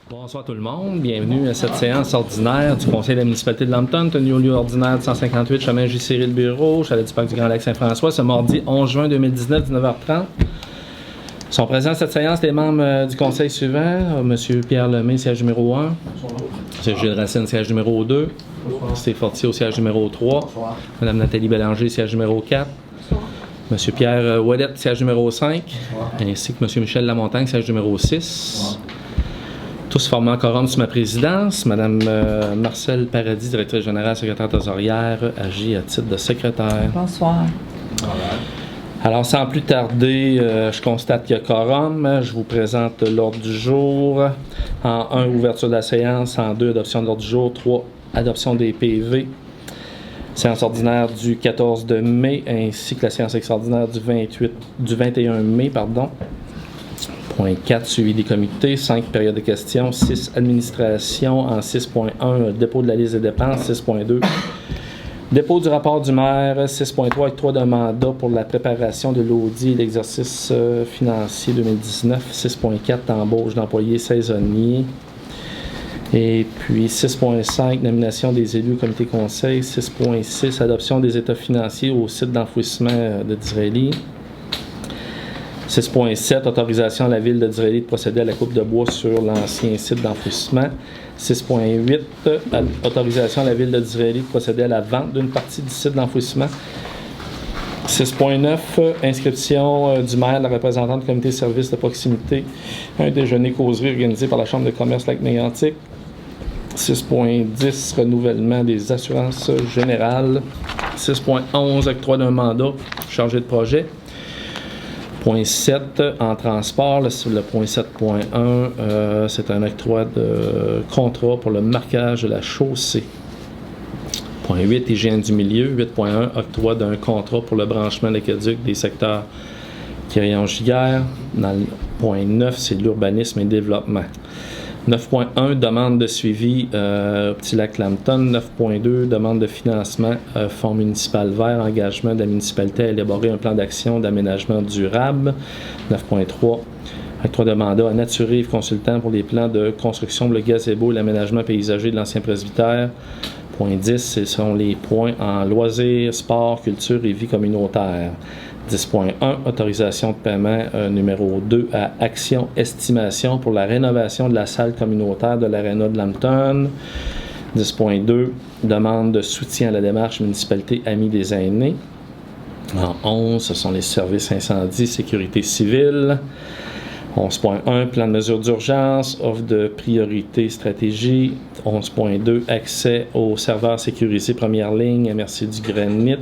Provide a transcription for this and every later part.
Bonsoir tout le monde, bienvenue à cette séance ordinaire du Conseil de la municipalité de Lambton, tenue au lieu ordinaire de 158 chemin J. Bureau, chalet du parc du Grand Lac-Saint-François, ce mardi 11 juin 2019, 19h30. Sont présents à cette séance les membres du conseil suivant, M. Pierre Lemay, siège numéro 1, M. Gilles Racine, siège numéro 2, Steve Fortier au siège numéro 3, Mme Nathalie Bélanger, siège numéro 4, M. Pierre Ouellette, siège numéro 5, ainsi que M. Michel Lamontagne, siège numéro 6. Tous formant quorum sur ma présidence. Mme Marcelle Paradis, directrice générale, secrétaire trésorière, agit à titre de secrétaire. Bonsoir. Alors, sans plus tarder, je constate qu'il y a quorum. Je vous présente l'ordre du jour. En 1, ouverture de la séance. En 2, adoption de l'ordre du jour. 3, adoption des PV. Séance ordinaire du 14 de mai, ainsi que la séance extraordinaire du 21 mai, pardon. Point 4, suivi des comités. 5, période de questions. 6, administration. En 6.1, dépôt de la liste des dépenses. 6.2, dépôt du rapport du maire. 6.3, octroi de mandat pour la préparation de l'audit et l'exercice financier 2019. 6.4, embauche d'employés saisonniers. Et puis 6.5, nomination des élus au comité conseil. 6.6, adoption des états financiers au site d'enfouissement de Disraeli. 6.7, autorisation à la ville de Disraeli de procéder à la coupe de bois sur l'ancien site d'enfouissement. 6.8, autorisation à la ville de Disraeli de procéder à la vente d'une partie du site d'enfouissement. 6.9, inscription du maire, de la représentante du comité de services de proximité, un déjeuner causerie organisé par la Chambre de commerce Lac-Mégantic. 6.10, renouvellement des assurances générales. 6.11, octroi d'un mandat chargé de projet. Point 7, en transport, le point 7.1, c'est un octroi de contrat pour le marquage de la chaussée. Point 8, hygiène du milieu. 8.1, octroi d'un contrat pour le branchement de l'aqueduc des secteurs Quirion-Giguère. Dans le point 9, c'est l'urbanisme et le développement. 9.1, demande de suivi Petit Lac Lambton. 9.2, demande de financement Fonds municipal vert, engagement de la municipalité à élaborer un plan d'action d'aménagement durable. 9.3, octroi de mandat à Naturive consultant pour les plans de construction, le gazebo et l'aménagement paysager de l'ancien presbytère. Point 10, ce sont les points en loisirs, sport, culture et vie communautaire. 10.1, autorisation de paiement numéro 2 à Action Estimation pour la rénovation de la salle communautaire de l'Aréna de Lambton. 10.2, demande de soutien à la démarche municipalité Amis des aînés. En 11, ce sont les services incendie, sécurité civile. 11.1, plan de mesures d'urgence, offre de priorité stratégie. 11.2, accès aux serveurs sécurisés première ligne, MRC du Granit.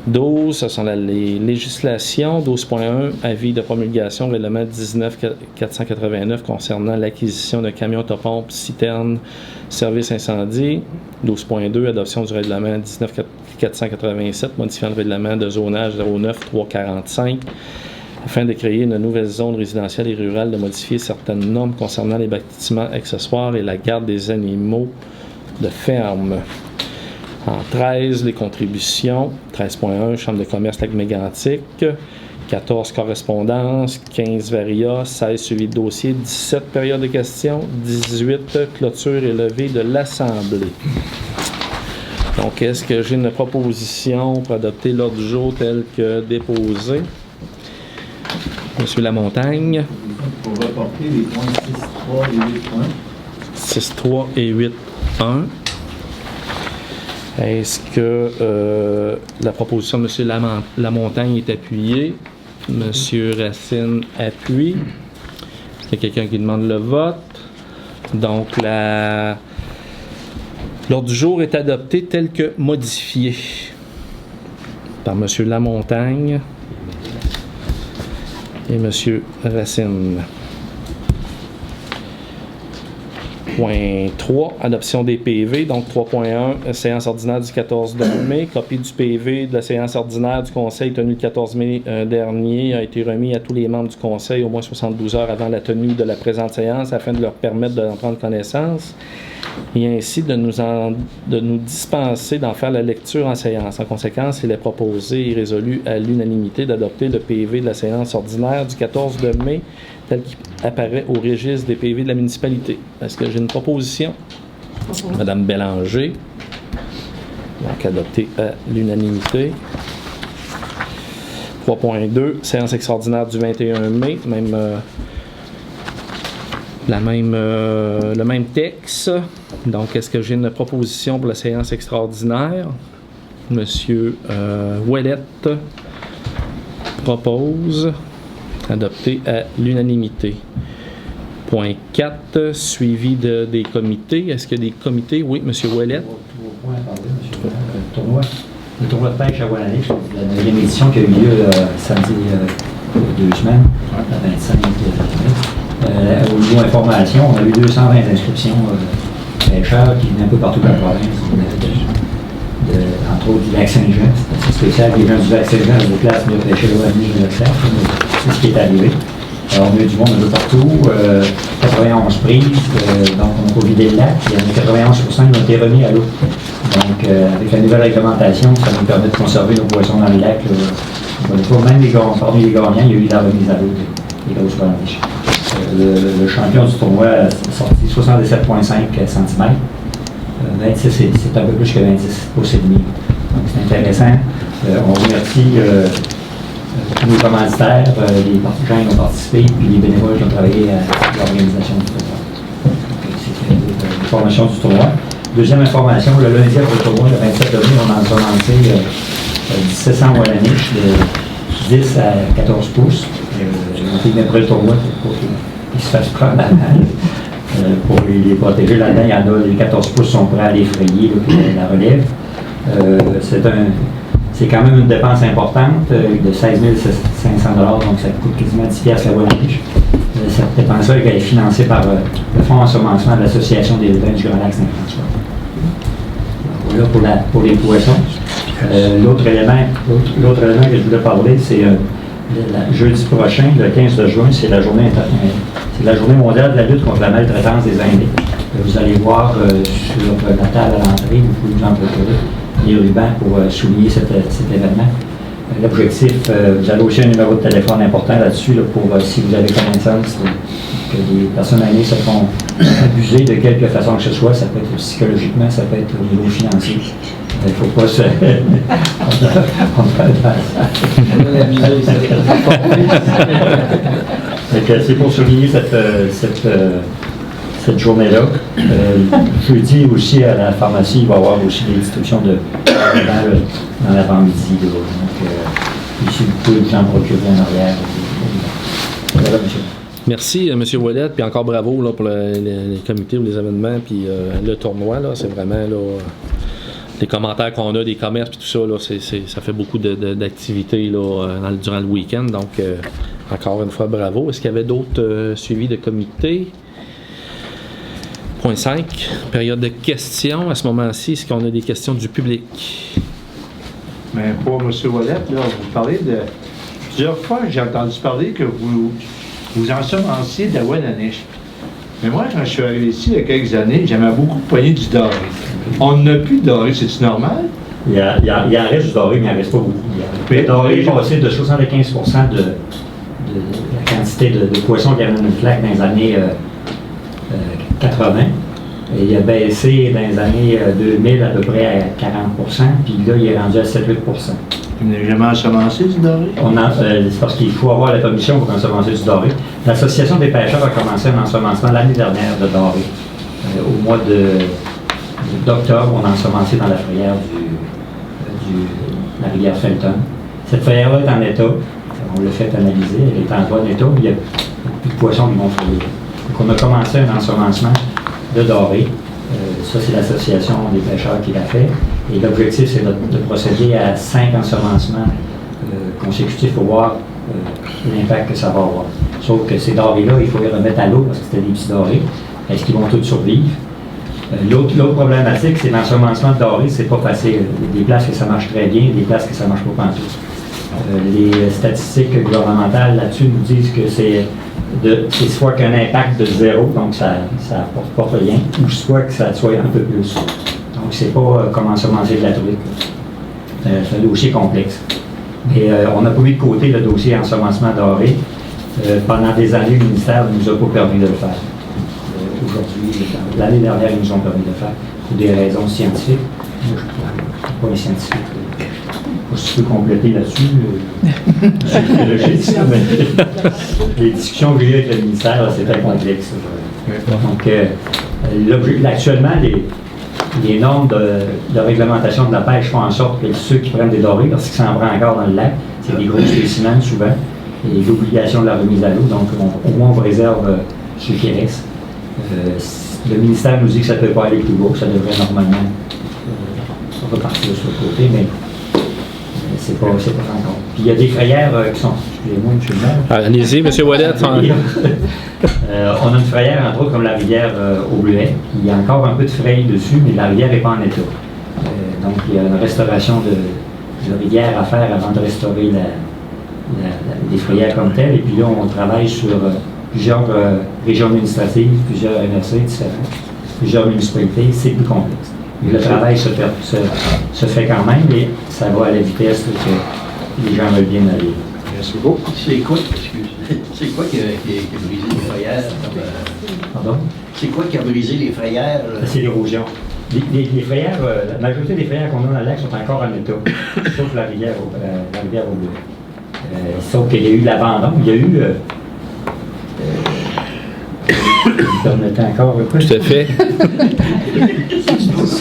12, ce sont les législations. 12.1, avis de promulgation, règlement 19.489 concernant l'acquisition de camions autopompes, citernes, services incendie. 12.2, adoption du règlement 19.487, modifiant le règlement de zonage 09.345, afin de créer une nouvelle zone résidentielle et rurale, de modifier certaines normes concernant les bâtiments accessoires et la garde des animaux de ferme. En 13, les contributions. 13.1, Chambre de commerce Lac-Mégantic. 14, correspondance. 15, varia. 16, suivi de dossier. 17, période de questions. 18, clôture et levée de l'Assemblée. Donc, est-ce que j'ai une proposition pour adopter l'ordre du jour tel que déposé? Monsieur Lamontagne. Pour reporter les points 6.3 et 8.1. 6.3 et 8.1. Est-ce que la proposition de M. Lamontagne est appuyée? M. Racine appuie. Il y a quelqu'un qui demande le vote. Donc, l'ordre du jour est adopté tel que modifié par M. Lamontagne et M. Racine. Point 3, adoption des PV, donc 3.1, séance ordinaire du 14 mai. Copie du PV de la séance ordinaire du Conseil tenue le 14 mai dernier a été remis à tous les membres du Conseil au moins 72 heures avant la tenue de la présente séance afin de leur permettre d'en prendre connaissance et ainsi de nous dispenser d'en faire la lecture en séance. En conséquence, il est proposé et résolu à l'unanimité d'adopter le PV de la séance ordinaire du 14 mai tel qu'il apparaît au registre des PV de la municipalité. Est-ce que j'ai une proposition? Madame Bélanger. Donc, adopté à l'unanimité. 3.2, séance extraordinaire du 21 mai, le même texte. Donc, est-ce que j'ai une proposition pour la séance extraordinaire? Monsieur Ouellette propose, adopté à l'unanimité. Point 4, suivi des comités. Est-ce qu'il y a des comités? Oui, Monsieur Ouellette. Le tournoi de pêche à Wallanish, la 9e édition qui a eu lieu samedi il y a 2 semaines, la 25 mai. Au niveau information, on a eu 220 inscriptions pêcheurs qui venaient un peu partout dans la province. Entre autres du lac Saint-Jean, c'est assez spécial. Les gens du lac Saint-Jean se déplacent venir pêcher le Wallanish de l'Océan. C'est ce qui est arrivé. Alors, on a eu du monde un peu partout, 91 prises, donc on a vidé le lac, il y en a 91% qui ont été remis à l'eau. Donc, avec la nouvelle réglementation, ça nous permet de conserver nos poissons dans le lac. Même parmi les gagnants, il y a eu la remise à l'eau des grosses Wallanish. Le champion du tournoi a sorti 77,5 cm. 26, c'est un peu plus que 26 pouces et demi. Donc, c'est intéressant. On remercie tous les commanditaires, les partisans qui ont participé, puis les bénévoles qui ont travaillé à l'organisation du tournoi. C'était l'information du tournoi. Deuxième information, le lundi après le tournoi, le 27 mai, on a commencé 1700 Wallanish de 10 à 14 pouces. On fait après le tournoi pour qu'ils se fassent prendre la balle. Pour les protéger là-dedans, il y en a, les 14 pouces sont prêts à les frayer, puis la relève. C'est quand même une dépense importante de 16 500 $, donc ça coûte quasiment 10 $ la Wallanish. Cette dépense-là est financée par le fonds ensemencement de l'Association des riverains du Grand Lac Saint-François. Voilà pour les poissons. L'autre élément que je voulais parler, c'est jeudi prochain, le 15 de juin, c'est la journée mondiale de la lutte contre la maltraitance des Indiens. Vous allez voir sur la table à l'entrée, vous pouvez vous en procurer les rubans pour souligner cet événement. L'objectif, vous avez aussi un numéro de téléphone important là-dessus pour si vous avez connaissance que les personnes âgées se font abuser de quelque façon que ce soit, ça peut être psychologiquement, ça peut être au niveau financier. Il ne faut pas se... on peut c'est pour souligner cette journée-là. Jeudi aussi à la pharmacie, il va y avoir aussi des distributions dans l'avant-midi. Donc, ici, vous pouvez vous en procurer en arrière. Voilà, monsieur. Merci, M. Ouellette, puis encore bravo là, pour les comités ou les événements, puis le tournoi. Là, c'est vraiment là, les commentaires qu'on a des commerces, puis tout ça, là, ça fait beaucoup d'activités là, durant le week-end. Donc, encore une fois, bravo. Est-ce qu'il y avait d'autres suivis de comités? Point 5, période de questions. À ce moment-ci, est-ce qu'on a des questions du public? Mais pour M. Ouellette, là, vous parlez de... Plusieurs fois, j'ai entendu parler que vous ensemenciez de la Wallanish. Mais moi, quand je suis arrivé ici il y a quelques années, j'aimais beaucoup poigner du doré. On n'a plus de doré, c'est-tu normal? Il en reste du doré, mais il n'en reste pas beaucoup. Le doré est passé de 75% de la quantité de poissons qu'il y avait dans une flaque dans les années 80. Et il a baissé dans les années 2000 à peu près à 40%, puis là, il est rendu à 7-8%. Vous n'avez jamais ensemencé du doré? C'est parce qu'il faut avoir la permission pour ensemencer du doré. L'Association des pêcheurs a commencé un ensemencement l'année dernière de doré. Au mois d'octobre, on a ensemencé dans la frayère de la rivière Felton. Cette frayère-là est en état. On l'a fait analyser. Elle est en bon état, mais il n'y a plus de poissons qui vont frayer. Donc, on a commencé un ensemencement de doré. Ça, c'est l'Association des pêcheurs qui l'a fait. Et l'objectif, c'est de procéder à 5 ensemencements consécutifs pour voir l'impact que ça va avoir. Sauf que ces dorés-là, il faut les remettre à l'eau parce que c'était des petits dorés. Est-ce qu'ils vont tous survivre? L'autre problématique, c'est l'ensemencement de dorés, c'est pas facile. Il y a des places que ça marche très bien, des places que ça marche pas pantoute. Les statistiques gouvernementales là-dessus nous disent que c'est soit qu'un impact de 0, donc ça n'apporte pas rien, ou soit que ça soit un peu plus. Donc c'est pas comme ensemencer de la truite. C'est un dossier complexe. Mais on n'a pas mis de côté le dossier ensemencement doré. Pendant des années, le ministère ne nous a pas permis de le faire. Aujourd'hui, l'année dernière, ils nous ont permis de le faire pour des raisons scientifiques. Moi, je ne suis pas un scientifique. Je peux compléter là-dessus. J'ai dit ça, mais les discussions que j'ai eues avec le ministère, c'était complexe. Donc, actuellement, les normes de réglementation de la pêche font en sorte que ceux qui prennent des dorées, lorsqu'ils s'en prennent encore dans le lac, c'est des gros spécimens souvent, et l'obligation de la remise à l'eau. Donc, au moins, on réserve ceux qui restent. Le ministère nous dit que ça ne peut pas aller plus bas, que ça devrait normalement repartir sur le côté, mais c'est pas encore. Puis il y a des frayères qui sont. Excusez-moi, M. le maire. Allez-y, M. Ouellet. On a une frayère, entre autres, comme la rivière au Bleuet. Il y a encore un peu de fraye dessus, mais la rivière n'est pas en état. Donc, il y a une restauration de rivière à faire avant de restaurer les frayères comme telles. Et puis là, on travaille sur plusieurs régions administratives, plusieurs MRC différents, plusieurs municipalités. C'est plus complexe. Mais le travail se fait quand même, et ça va à la vitesse que les gens veulent bien aller. Merci beaucoup. C'est quoi qui a brisé les frayères? Pardon? C'est quoi qui a brisé les frayères? C'est l'érosion. Les frayères, la majorité des frayères qu'on a dans le lac sont encore en état, sauf la rivière au Bleuet. Sauf qu'il y a eu l'abandon, il y a eu... encore un peu. Tout à fait.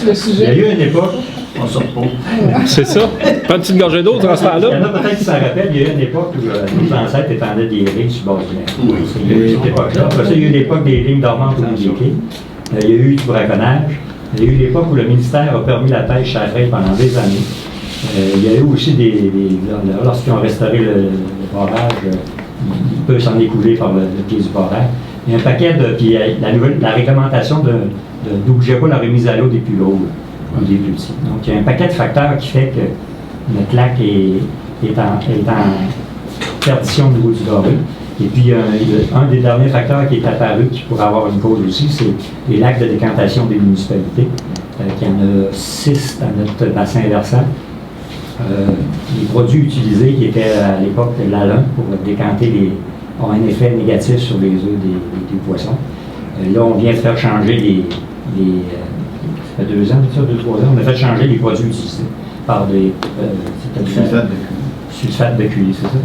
Il y a eu une époque, on se repose. C'est ça. Prends une petite gorgée d'eau dans ce Il y en temps-là. a peut-être qui s'en rappellent, il y a eu une époque où nos ancêtres étendaient des lignes sur le bord du lac. Oui. Il y a eu cette époque-là. Après ça, il y a eu l'époque des lignes dormantes au bout des quais. Il y a eu du braconnage. Il y a eu l'époque où le ministère a permis la pêche à la fraîche pendant des années. Il y a eu aussi lorsqu'ils ont restauré le barrage, il peut s'en écouler par le pied du barrage. Il y a un paquet puis la réglementation n'obligeait pas la remise à l'eau des plus gros ou des plus petits. Donc, il y a un paquet de facteurs qui fait que notre lac est en perdition au niveau du doré. Et puis, un des derniers facteurs qui est apparu, qui pourrait avoir une cause aussi, c'est les lacs de décantation des municipalités. Il y en a 6 dans notre bassin versant. Les produits utilisés, qui étaient à l'époque l'alun pour décanter ont un effet négatif sur les œufs des poissons. Là, on vient de faire changer ça fait 2 ans, 2-3 ans, on a fait changer les produits utilisés par des sulfate de cuivre, c'est ça?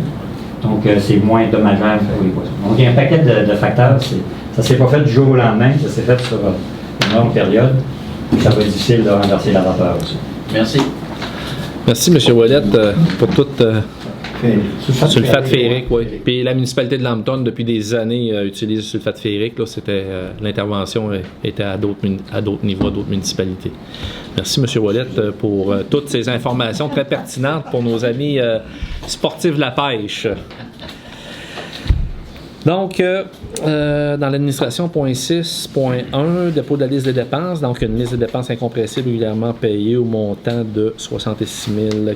Donc, c'est moins dommageable pour les poissons. Donc, il y a un paquet de facteurs. Ça ne s'est pas fait du jour au lendemain, ça s'est fait sur une longue période. Et ça va être difficile de renverser la vapeur aussi. Merci. Merci, M. Ouellet, pour toute... Sulfate ferrique, oui. Puis la municipalité de Lambton, depuis des années, utilise le sulfate ferrique. Là, l'intervention était à d'autres niveaux, à d'autres municipalités. Merci, M. Ouellet, pour toutes ces informations très pertinentes pour nos amis sportifs de la pêche. Donc, dans l'administration, point 6.1, dépôt de la liste des dépenses. Donc, une liste de dépenses incompressibles régulièrement payées au montant de 66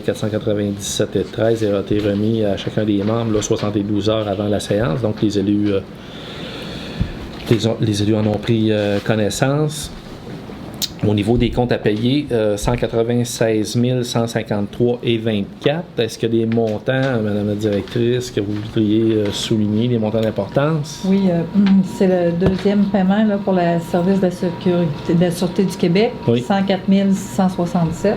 497,13 et a été remis à chacun des membres là, 72 heures avant la séance. Donc, les élus en ont pris connaissance. Au niveau des comptes à payer, 196 153,24. Est-ce qu'il y a des montants, Madame la directrice, que vous voudriez souligner, des montants d'importance? Oui, c'est le deuxième paiement là, pour le service de la Sûreté du Québec, oui. 104 667.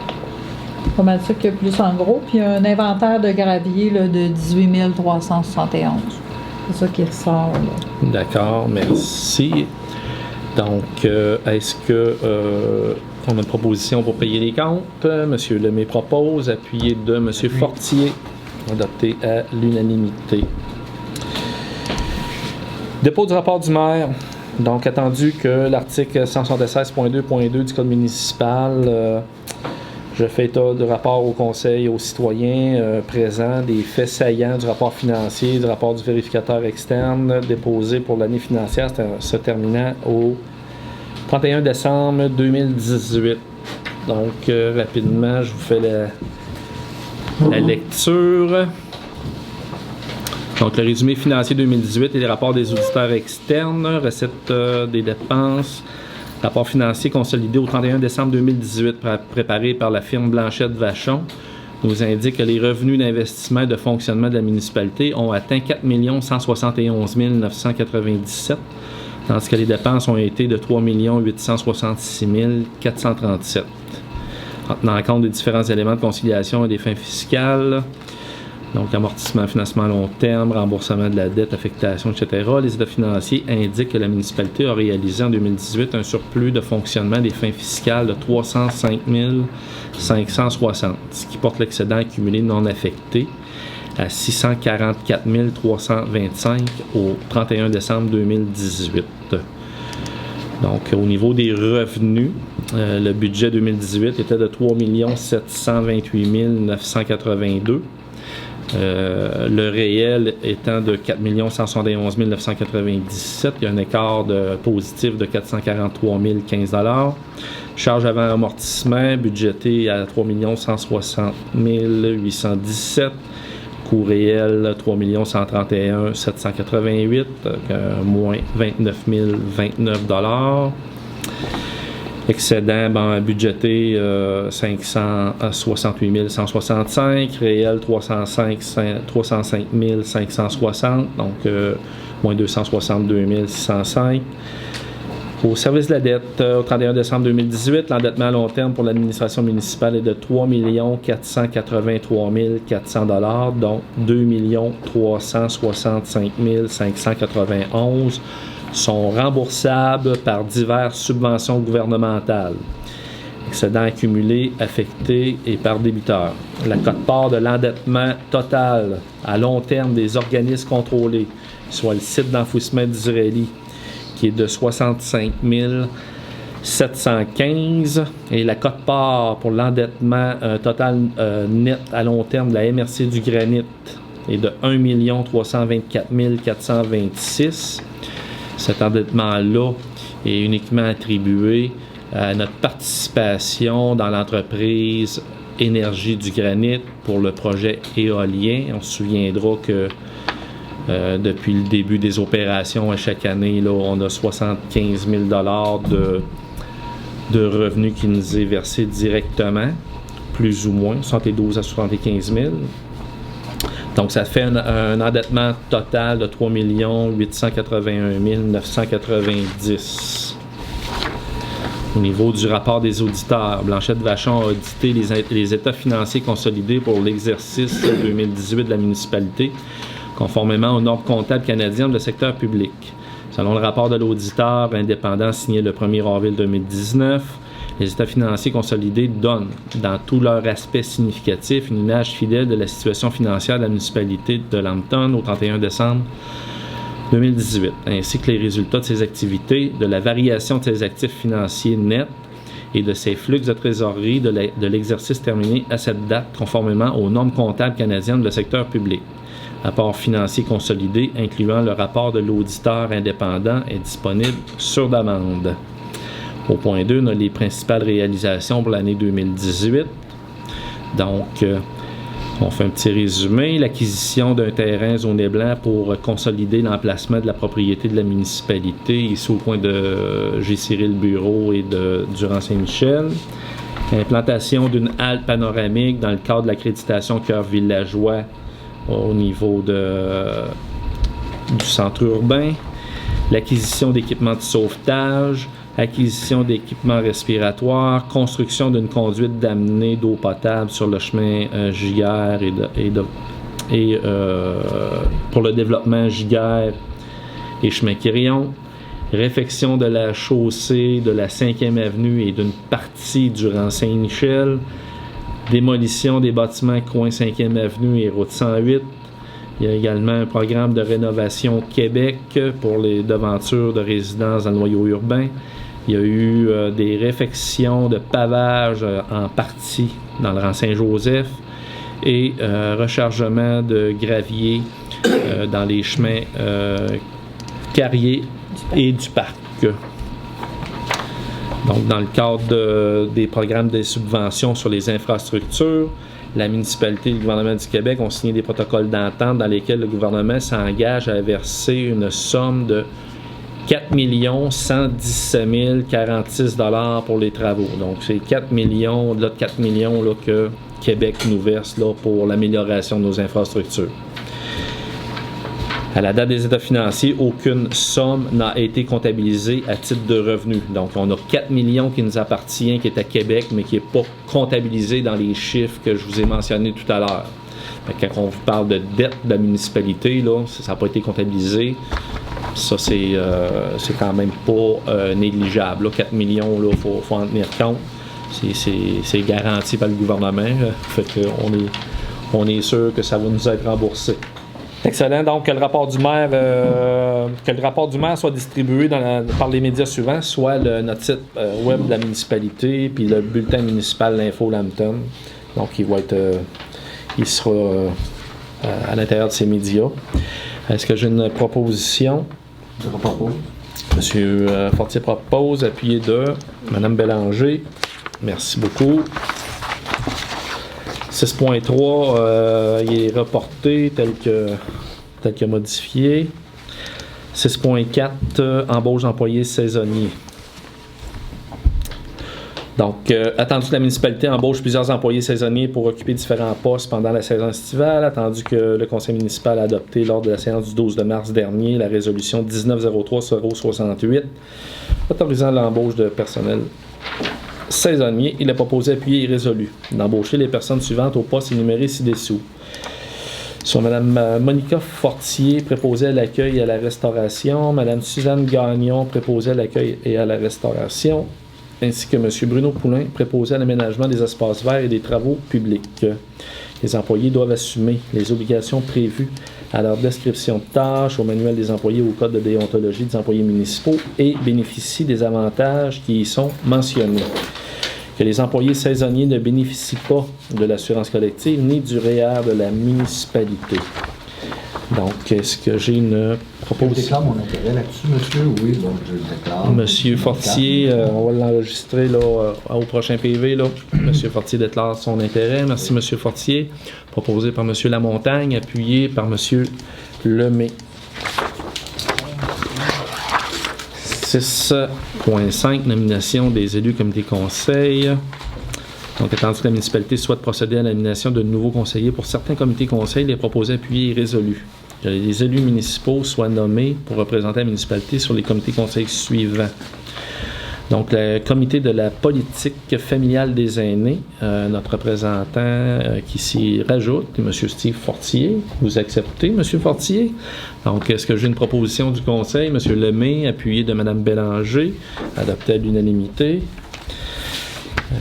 Pas mal ça qu'il y a plus en gros. Puis un inventaire de gravier là, de 18 371. C'est ça qui ressort. Là. D'accord, merci. Donc, est-ce que on a une proposition pour payer les comptes? Monsieur Lemay propose, appuyé de Monsieur Fortier, adopté à l'unanimité. Dépôt du rapport du maire. Donc, attendu que l'article 176.2.2 du Code municipal, je fais état de rapport au conseil aux citoyens présents, des faits saillants du rapport financier, du rapport du vérificateur externe déposé pour l'année financière se terminant au 31 décembre 2018. Donc, rapidement, je vous fais la lecture. Donc, le résumé financier 2018 et les rapports des auditeurs externes, recettes des dépenses, rapport financier consolidé au 31 décembre 2018 préparé par la firme Blanchette Vachon, nous indique que les revenus d'investissement et de fonctionnement de la municipalité ont atteint 4 171 997, tandis que les dépenses ont été de 3 866 437. En tenant compte des différents éléments de conciliation et des fins fiscales, donc amortissement, financement à long terme, remboursement de la dette, affectation, etc., les états financiers indiquent que la municipalité a réalisé en 2018 un surplus de fonctionnement des fins fiscales de 305 560, ce qui porte l'excédent accumulé non affecté à 644 325 au 31 décembre 2018. Donc, au niveau des revenus, le budget 2018 était de 3 728 982. Le réel étant de 4 171 997, il y a un écart positif de 443 015 $. Charge avant amortissement budgété à 3 160 817. Coût réel 3 131 788, moins 29 029 $. Excédent budgété 568 165, réel 305 560, donc moins 262 605. Au service de la dette, au 31 décembre 2018, l'endettement à long terme pour l'administration municipale est de 3 483 400 $, dont 2 365 591 sont remboursables par diverses subventions gouvernementales. Excédent accumulé, affecté et par débiteur. La quote-part de l'endettement total à long terme des organismes contrôlés, soit le site d'enfouissement d'Israéli, qui est de 65 715, et la quote-part pour l'endettement total net à long terme de la MRC du Granit est de 1 324 426. Cet endettement-là est uniquement attribué à notre participation dans l'entreprise Énergie du Granit pour le projet éolien. On se souviendra que depuis le début des opérations, à chaque année, là, on a 75 000 $ de revenus qui nous est versé directement, plus ou moins, 72 à 75 000. Donc, ça fait un endettement total de 3 881 990. Au niveau du rapport des auditeurs, Blanchette Vachon a audité les états financiers consolidés pour l'exercice 2018 de la municipalité, conformément aux normes comptables canadiennes de secteur public. Selon le rapport de l'auditeur indépendant signé le 1er avril 2019, les états financiers consolidés donnent, dans tous leurs aspects significatifs, une image fidèle de la situation financière de la municipalité de Lambton au 31 décembre 2018, ainsi que les résultats de ses activités, de la variation de ses actifs financiers nets et de ses flux de trésorerie de l'exercice terminé à cette date, conformément aux normes comptables canadiennes de secteur public. Rapport financier consolidé, incluant le rapport de l'auditeur indépendant, est disponible sur demande. Au point 2, on a les principales réalisations pour l'année 2018. Donc, on fait un petit résumé. L'acquisition d'un terrain zoné blanc pour consolider l'emplacement de la propriété de la municipalité, ici au coin de G-Cyril Bureau et de Durand-Saint-Michel. Implantation d'une halle panoramique dans le cadre de l'accréditation Cœur villageois au niveau du centre urbain. L'acquisition d'équipements de sauvetage. Acquisition d'équipements respiratoires, construction d'une conduite d'amener d'eau potable sur le chemin Giguère et pour le développement Giguère et chemin Quirion, réfection de la chaussée de la 5e avenue et d'une partie du rang Saint-Michel, démolition des bâtiments coin 5e avenue et route 108. Il y a également un programme de rénovation Québec pour les devantures de résidences dans le noyau urbain. Il y a eu des réfections de pavage en partie dans le rang Saint-Joseph et rechargement de gravier dans les chemins Carrier et du Parc. Donc, dans le cadre des programmes de subventions sur les infrastructures, la municipalité et le gouvernement du Québec ont signé des protocoles d'entente dans lesquels le gouvernement s'engage à verser une somme de 4 117 046 $ pour les travaux. Donc, c'est 4 millions, là, 4 millions là, que Québec nous verse là, pour l'amélioration de nos infrastructures. À la date des états financiers, aucune somme n'a été comptabilisée à titre de revenu. Donc, on a 4 millions qui nous appartient, qui est à Québec, mais qui n'est pas comptabilisé dans les chiffres que je vous ai mentionnés tout à l'heure. Quand on vous parle de dette de la municipalité, là, ça n'a pas été comptabilisé. Ça, c'est quand même pas négligeable. Là. 4 millions, il faut en tenir compte. C'est garanti par le gouvernement. Fait qu'on est sûr que ça va nous être remboursé. Excellent. Donc, que le rapport du maire soit distribué par les médias suivants, soit notre site web de la municipalité, puis le bulletin municipal L'Info Lambton. Donc, il sera à l'intérieur de ces médias. Est-ce que j'ai une proposition? Je propose. Monsieur Fortier propose, appuyé de Madame Bélanger. Merci beaucoup. 6.3, il est reporté tel que modifié. 6.4, embauche d'employés saisonniers. Donc, attendu que la municipalité embauche plusieurs employés saisonniers pour occuper différents postes pendant la saison estivale, attendu que le conseil municipal a adopté lors de la séance du 12 mars dernier la résolution 1903-068 autorisant l'embauche de personnel saisonnier, il est proposé, appuyé et résolu d'embaucher les personnes suivantes au poste énuméré ci-dessous. Sur Mme Monica Fortier, préposée à l'accueil et à la restauration, Mme Suzanne Gagnon, préposée à l'accueil et à la restauration, ainsi que M. Bruno Poulain, préposé à l'aménagement des espaces verts et des travaux publics. Les employés doivent assumer les obligations prévues à leur description de tâches, au manuel des employés ou au code de déontologie des employés municipaux et bénéficient des avantages qui y sont mentionnés. Que les employés saisonniers ne bénéficient pas de l'assurance collective ni du REER de la municipalité. Donc, est-ce que j'ai une Je proposition? déclare mon intérêt là-dessus, monsieur. Oui, bon, je le déclare. Monsieur Fortier, on va l'enregistrer là, au prochain PV. Là. Monsieur Fortier déclare son intérêt. Merci, Monsieur Fortier. Proposé par Monsieur Lamontagne, appuyé par Monsieur Lemay. 6.5, nomination des élus comité conseil. Donc, attendu que la municipalité souhaite procéder à la nomination de nouveaux conseillers pour certains comités conseils, il est proposé, appuyé et résolu. Que les élus municipaux soient nommés pour représenter la municipalité sur les comités conseils suivants. Donc, le comité de la politique familiale des aînés, notre représentant qui s'y rajoute, M. Steve Fortier. Vous acceptez, M. Fortier? Donc, est-ce que j'ai une proposition du conseil? M. Lemay, appuyé de Mme Bélanger, adopté à l'unanimité.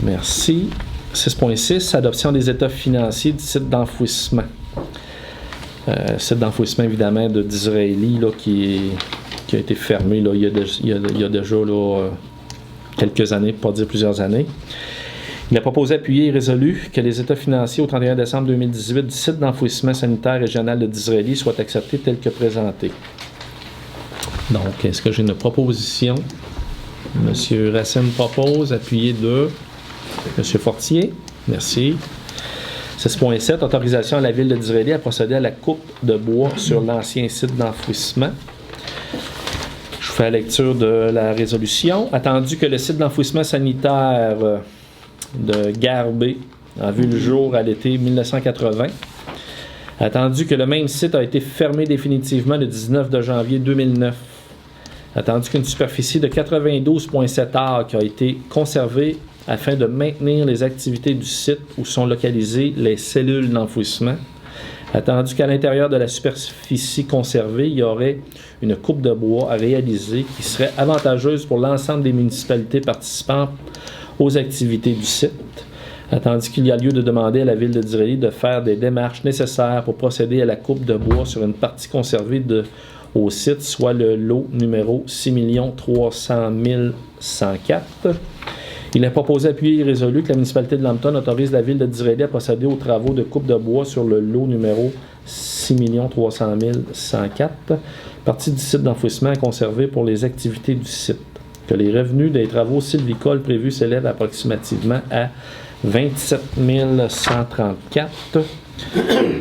Merci. 6.6, adoption des états financiers du site d'enfouissement. Site d'enfouissement, évidemment, de Disraeli, là, qui a été fermé là, il y a déjà là, quelques années, pour pas dire plusieurs années. Il a proposé, appuyé et résolu que les états financiers au 31 décembre 2018 du site d'enfouissement sanitaire régional de Disraeli soient acceptés tels que présentés. Donc, est-ce que j'ai une proposition? M. Racine propose, appuyé de M. Fortier. Merci. 6.7, autorisation à la ville de Disraeli à procéder à la coupe de bois sur l'ancien site d'enfouissement. Je fais la lecture de la résolution. Attendu que le site d'enfouissement sanitaire de Garbé a vu le jour à l'été 1980. Attendu que le même site a été fermé définitivement le 19 de janvier 2009. Attendu qu'une superficie de 92,7 acres a été conservée afin de maintenir les activités du site où sont localisées les cellules d'enfouissement. Attendu qu'à l'intérieur de la superficie conservée, il y aurait une coupe de bois à réaliser qui serait avantageuse pour l'ensemble des municipalités participantes aux activités du site. Attendu qu'il y a lieu de demander à la ville de Disraeli de faire des démarches nécessaires pour procéder à la coupe de bois sur une partie conservée au site, soit le lot numéro 6 300 104. Il est proposé, appuyé et résolu que la municipalité de Lambton autorise la ville de Disraeli à procéder aux travaux de coupe de bois sur le lot numéro 6 300 104, partie du site d'enfouissement à conserver pour les activités du site. Que les revenus des travaux sylvicoles prévus s'élèvent approximativement à 27 134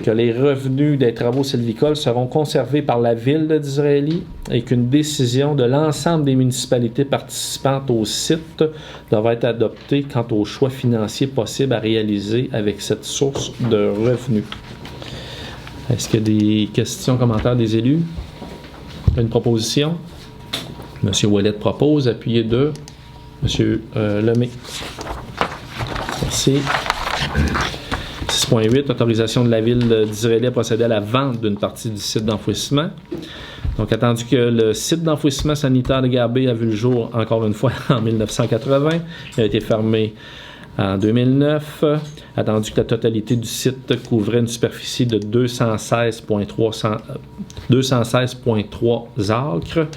que les revenus des travaux sylvicoles seront conservés par la ville de Disraeli et qu'une décision de l'ensemble des municipalités participantes au site devra être adoptée quant aux choix financiers possibles à réaliser avec cette source de revenus. Est-ce qu'il y a des questions, commentaires des élus? Une proposition? Monsieur Ouellet propose, appuyé de Monsieur Lemay. Merci. 6.8, autorisation de la ville d'Israël à procéder à la vente d'une partie du site d'enfouissement. Donc, attendu que le site d'enfouissement sanitaire de Garbé a vu le jour, encore une fois, en 1980, il a été fermé en 2009, attendu que la totalité du site couvrait une superficie de 216,3 acres,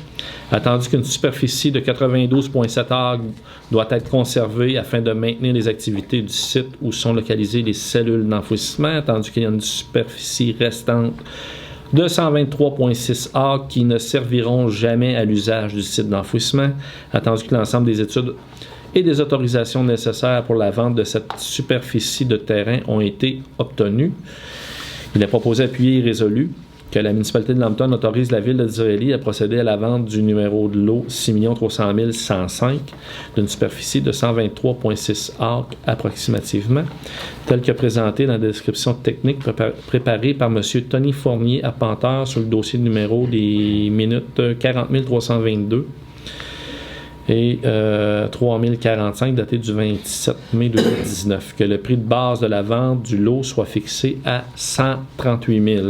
attendu qu'une superficie de 92,7 acres doit être conservée afin de maintenir les activités du site où sont localisées les cellules d'enfouissement, attendu qu'il y a une superficie restante de 123,6 acres qui ne serviront jamais à l'usage du site d'enfouissement, attendu que l'ensemble des études et des autorisations nécessaires pour la vente de cette superficie de terrain ont été obtenues. Il est proposé, appuyé et résolu que la municipalité de Lambton autorise la ville de Disraeli à procéder à la vente du numéro de lot 6 300 105 d'une superficie de 123,6 acres approximativement, tel que présenté dans la description technique préparée par M. Tony Fournier, arpenteur, sur le dossier numéro des minutes 40 322 et 3045, daté du 27 mai 2019, que le prix de base de la vente du lot soit fixé à 138 000,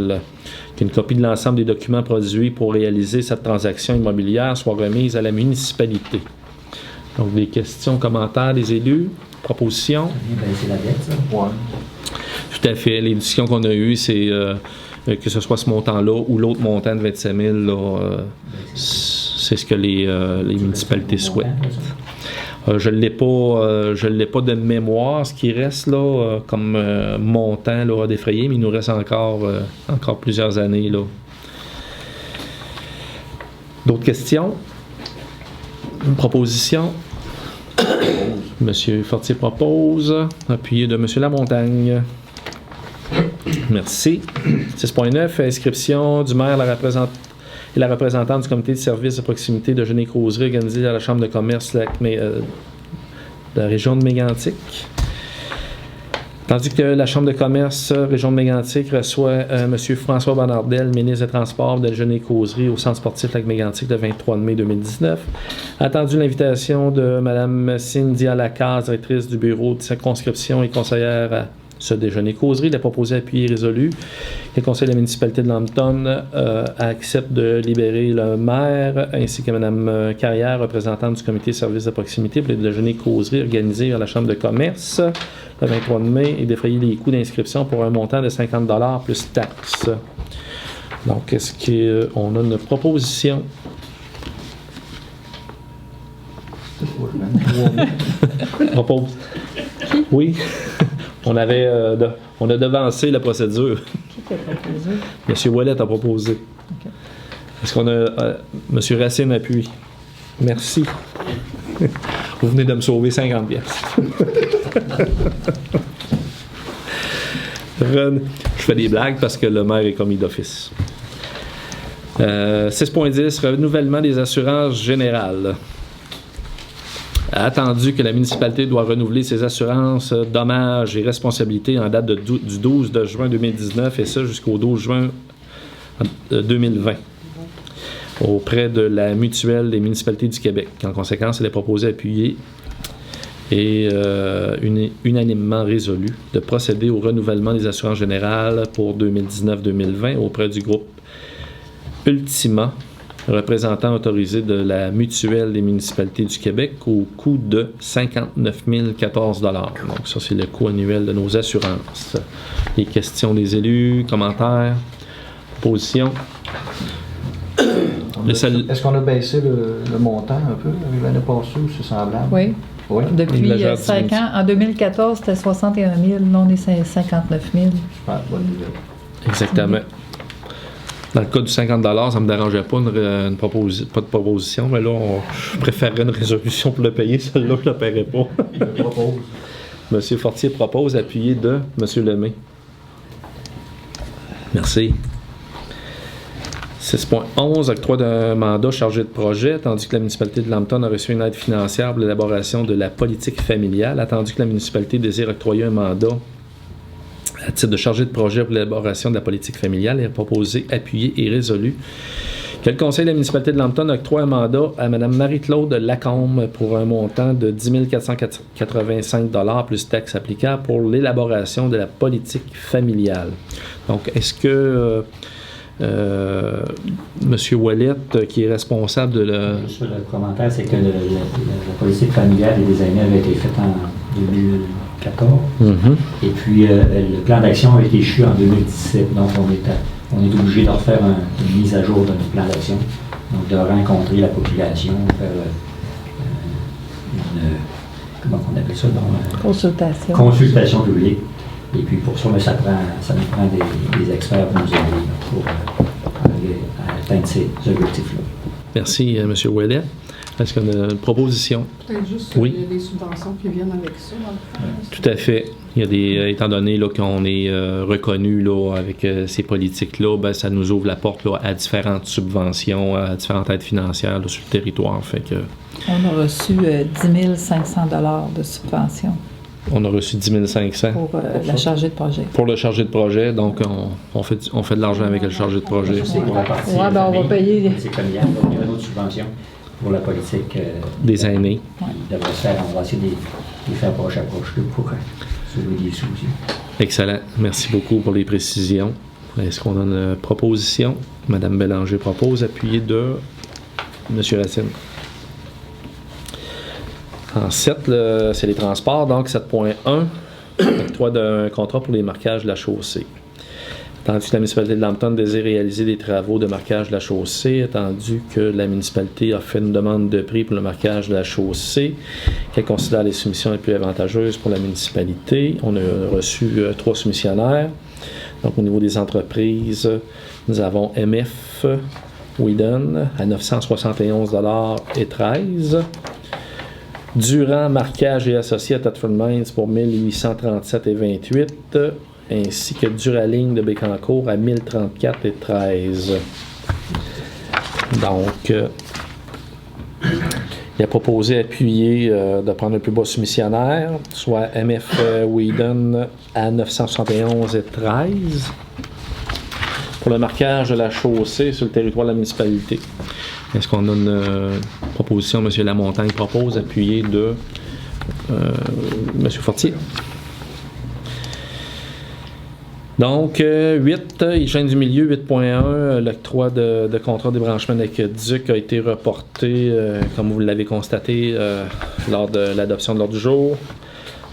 qu'une copie de l'ensemble des documents produits pour réaliser cette transaction immobilière soit remise à la municipalité. Donc, des questions, commentaires des élus, propositions? C'est la dette, ça? Ouais. Tout à fait. Les discussions qu'on a eues, c'est que ce soit ce montant-là ou l'autre montant de 27 000, là, c'est ce que les municipalités souhaitent. Je ne l'ai pas de mémoire, ce qui reste là, comme montant là, à défrayer, mais il nous reste encore plusieurs années. Là. D'autres questions? Une proposition? Monsieur Fortier propose, appuyé de Monsieur Lamontagne. Merci. 6.9, inscription du maire, la représentante du comité de services de proximité de Genève-Causerie organisé à la Chambre de commerce de la région de Mégantic. Tandis que la Chambre de commerce région de Mégantic reçoit M. François Bonnardel, ministre des Transports de Genève-Causerie au centre sportif Lac-Mégantic le 23 mai 2019. Attendu l'invitation de Mme Cynthia Lacaze, directrice du bureau de circonscription et conseillère à ce déjeuner causerie, il est proposé, appuyé et résolu que le conseil de la municipalité de Lambton accepte de libérer le maire ainsi que Mme Carrière, représentante du comité de services de proximité pour les déjeuners causerie organisés à la Chambre de commerce le 23 mai et défrayer les coûts d'inscription pour un montant de 50 $ plus taxes. Donc, est-ce qu'on a une proposition? Propose. Oui. On a devancé la procédure. Qui a proposé? M. Ouellet a proposé. Okay. Est-ce qu'on a... M. Racine appuie. Merci. Vous venez de me sauver 50 piastres. Je fais des blagues parce que le maire est commis d'office. 6.10, renouvellement des assurances générales. Attendu que la municipalité doit renouveler ses assurances, dommages et responsabilités en date du 12 de juin 2019 et ça jusqu'au 12 juin 2020 auprès de la mutuelle des municipalités du Québec. En conséquence, il est proposé, appuyé et unanimement résolu de procéder au renouvellement des assurances générales pour 2019-2020 auprès du groupe Ultima, représentant autorisé de la mutuelle des municipalités du Québec au coût de 59 014 $. Donc ça, c'est le coût annuel de nos assurances. Les questions des élus, commentaires, positions. Est-ce qu'on a baissé le montant un peu l'année passée ou c'est semblable? Oui. Oui. Depuis 5 ans. En 2014, c'était 61 000. Là, on est 59 000. Super, bonne nouvelle. Exactement. Dans le cas du 50 $, ça ne me dérangeait pas pas de proposition, mais là, je préférerais une résolution pour le payer. Celle-là, je ne la paierais pas. Je propose. M. Fortier propose, appuyé de M. Lemay. Merci. 6.11, octroi d'un mandat chargé de projet, tandis que la municipalité de Lambton a reçu une aide financière pour l'élaboration de la politique familiale, attendu que la municipalité désire octroyer un mandat à titre de chargé de projet pour l'élaboration de la politique familiale, est proposé, appuyé et résolu que le conseil de la municipalité de Lambton octroie un mandat à Mme Marie-Claude Lacombe pour un montant de 10 485 $ plus taxes applicables pour l'élaboration de la politique familiale. Donc, est-ce que M. Ouellet, qui est responsable de Juste le commentaire, c'est que la politique familiale et des aînés avait été faite en 2014. Et puis, le plan d'action a été échu en 2017. Donc, on est obligé de refaire une mise à jour de notre plan d'action. Donc, de rencontrer la population, faire comment on appelle ça? Consultation publique. Et puis, pour ça, ça nous prend des experts pour nous aider pour atteindre ces objectifs-là. Merci, M. Ouellet. Est-ce qu'on a une proposition? Peut-être juste Oui. les subventions qui viennent avec ça, dans le fond. Tout à fait. Il y a des, étant donné là, qu'on est reconnu là, avec ces politiques-là, ben, ça nous ouvre la porte là, à différentes subventions, à différentes aides financières là, sur le territoire. Fait que, On a reçu 10 500 $ de subvention on a reçu 10 500 pour la chargée de projet. pour le chargé de projet. Donc, on fait de l'argent avec le chargé de projet. C'est pour la partie Ouais, ben, on va payer. politique familiale. Donc, il y a une autre subvention pour la politique Des aînés. qui devrait se faire. On va essayer de les faire proche à proche là, pour sauver des sous aussi. Excellent. Merci beaucoup pour les précisions. Est-ce qu'on a une proposition? Mme Bélanger propose, appuyé de M. Racine. En 7, c'est les transports. Donc, 7.1, octroi d'un contrat pour les marquages de la chaussée. Attendu que la municipalité de Lambton désire réaliser des travaux de marquage de la chaussée, attendu que la municipalité a fait une demande de prix pour le marquage de la chaussée, qu'elle considère les soumissions les plus avantageuses pour la municipalité. On a reçu 3 soumissionnaires. Donc, au niveau des entreprises, nous avons MF Whedon à 971,13 $. Durand, Marquage et Associés à Thetford Mines pour 1837,28 $, ainsi que Duraligne de Bécancour à 1034,13 $. Donc, il a proposé, appuyé, de prendre le plus bas soumissionnaire, soit MF Whedon à 971,13 $ pour le marquage de la chaussée sur le territoire de la municipalité. Est-ce qu'on a une proposition? M. Lamontagne propose, appuyé de M. Fortier. Donc, 8, hygiène du milieu, 8.1, l'octroi de contrat de débranchement d'aqueduc a été reporté, comme vous l'avez constaté, lors de l'adoption de l'ordre du jour.